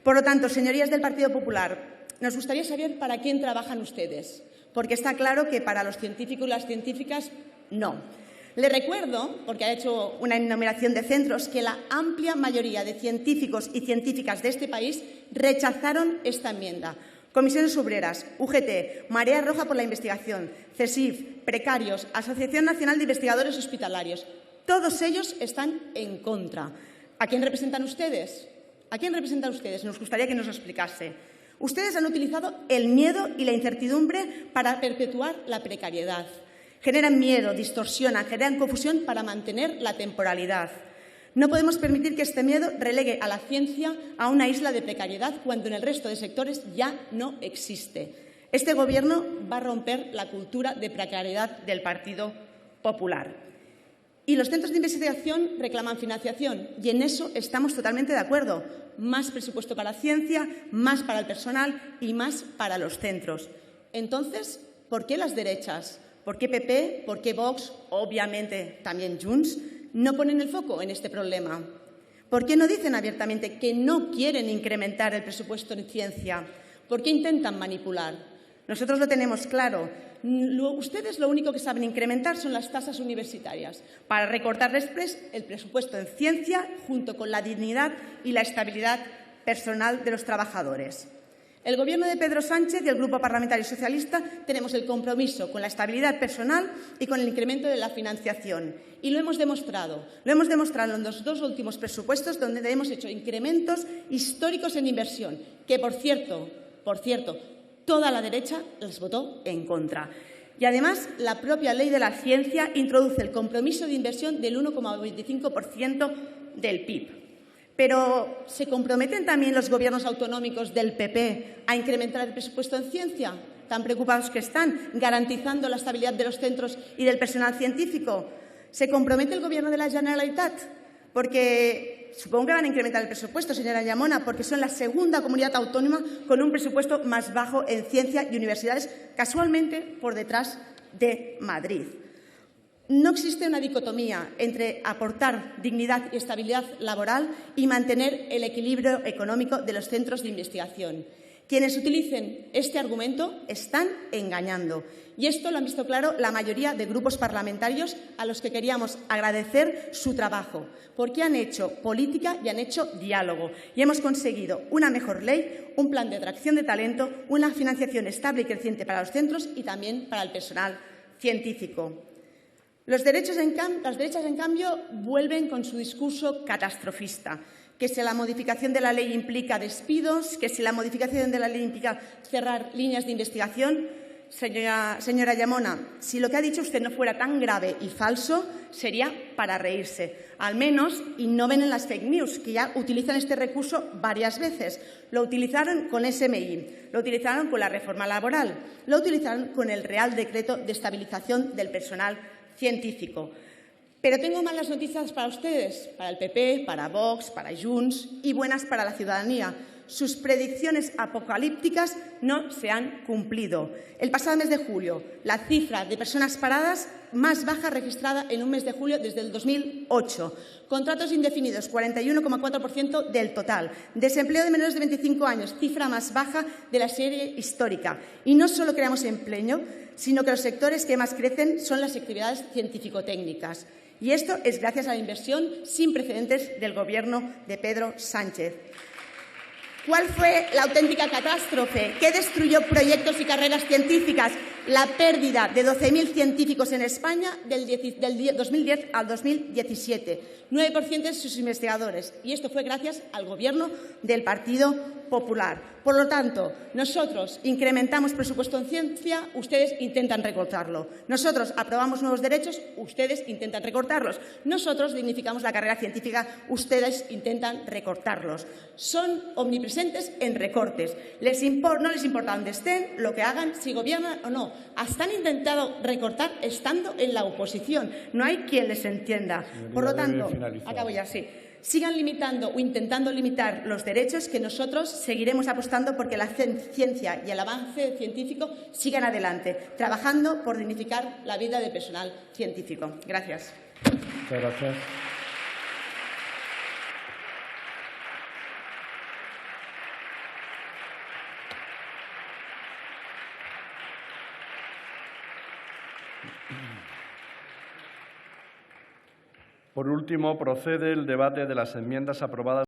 Por lo tanto, señorías del Partido Popular, nos gustaría saber para quién trabajan ustedes, porque está claro que para los científicos y las científicas no. Le recuerdo, porque ha hecho una enumeración de centros, que la amplia mayoría de científicos y científicas de este país rechazaron esta enmienda. Comisiones Obreras, UGT, Marea Roja por la Investigación, CSIF, Precarios, Asociación Nacional de Investigadores Hospitalarios, todos ellos están en contra. ¿A quién representan ustedes? ¿A quién representan ustedes? Nos gustaría que nos lo explicase. Ustedes han utilizado el miedo y la incertidumbre para perpetuar la precariedad. Generan miedo, distorsionan, generan confusión para mantener la temporalidad. No podemos permitir que este miedo relegue a la ciencia a una isla de precariedad cuando en el resto de sectores ya no existe. Este Gobierno va a romper la cultura de precariedad del Partido Popular. Y los centros de investigación reclaman financiación y en eso estamos totalmente de acuerdo. Más presupuesto para la ciencia, más para el personal y más para los centros. Entonces, ¿por qué las derechas? ¿Por qué PP? ¿Por qué Vox? Obviamente también Junts no ponen el foco en este problema. ¿Por qué no dicen abiertamente que no quieren incrementar el presupuesto en ciencia? ¿Por qué intentan manipular? Nosotros lo tenemos claro. Ustedes lo único que saben incrementar son las tasas universitarias para recortar después el presupuesto en ciencia junto con la dignidad y la estabilidad personal de los trabajadores. El Gobierno de Pedro Sánchez y el Grupo Parlamentario Socialista tenemos el compromiso con la estabilidad personal y con el incremento de la financiación. Y lo hemos demostrado. Lo hemos demostrado en los dos últimos presupuestos donde hemos hecho incrementos históricos en inversión, que, por cierto, toda la derecha les votó en contra. Y, además, la propia Ley de la Ciencia introduce el compromiso de inversión del 1,25% del PIB. Pero, ¿se comprometen también los gobiernos autonómicos del PP a incrementar el presupuesto en ciencia? Tan preocupados que están, garantizando la estabilidad de los centros y del personal científico. ¿Se compromete el Gobierno de la Generalitat? Porque supongo que van a incrementar el presupuesto, señora Llamona, porque son la segunda comunidad autónoma con un presupuesto más bajo en ciencia y universidades, casualmente por detrás de Madrid. No existe una dicotomía entre aportar dignidad y estabilidad laboral y mantener el equilibrio económico de los centros de investigación. Quienes utilicen este argumento están engañando. Y esto lo han visto claro la mayoría de grupos parlamentarios a los que queríamos agradecer su trabajo, porque han hecho política y han hecho diálogo. Y hemos conseguido una mejor ley, un plan de atracción de talento, una financiación estable y creciente para los centros y también para el personal científico. Las derechas, en cambio, vuelven con su discurso catastrofista, que si la modificación de la ley implica despidos, que si la modificación de la ley implica cerrar líneas de investigación. Señora Llamona, si lo que ha dicho usted no fuera tan grave y falso, sería para reírse. Al menos innoven en las fake news, que ya utilizan este recurso varias veces. Lo utilizaron con SMI, lo utilizaron con la reforma laboral, lo utilizaron con el Real Decreto de Estabilización del Personal Científico. Pero tengo malas noticias para ustedes, para el PP, para Vox, para Junts y buenas para la ciudadanía. Sus predicciones apocalípticas no se han cumplido. El pasado mes de julio, la cifra de personas paradas más baja registrada en un mes de julio desde el 2008. Contratos indefinidos, 41,4% del total. Desempleo de menores de 25 años, cifra más baja de la serie histórica. Y no solo creamos empleo, sino que los sectores que más crecen son las actividades científico-técnicas. Y esto es gracias a la inversión sin precedentes del Gobierno de Pedro Sánchez. ¿Cuál fue la auténtica catástrofe? ¿Qué destruyó proyectos y carreras científicas? la pérdida de 12.000 científicos en España del 2010 al 2017, 9% de sus investigadores. Y esto fue gracias al Gobierno del Partido Popular. Por lo tanto, nosotros incrementamos presupuesto en ciencia, ustedes intentan recortarlo. Nosotros aprobamos nuevos derechos, ustedes intentan recortarlos. Nosotros dignificamos la carrera científica, ustedes intentan recortarlos. Son omnipresentes en recortes. No les importa dónde estén, lo que hagan, si gobiernan o no. Hasta han intentado recortar estando en la oposición. No hay quien les entienda. Por lo tanto, acabo ya, sí. Sigan limitando o intentando limitar los derechos, que nosotros seguiremos apostando porque la ciencia y el avance científico sigan adelante, trabajando por dignificar la vida del personal científico. Gracias. Muchas gracias. Por último, procede el debate de las enmiendas aprobadas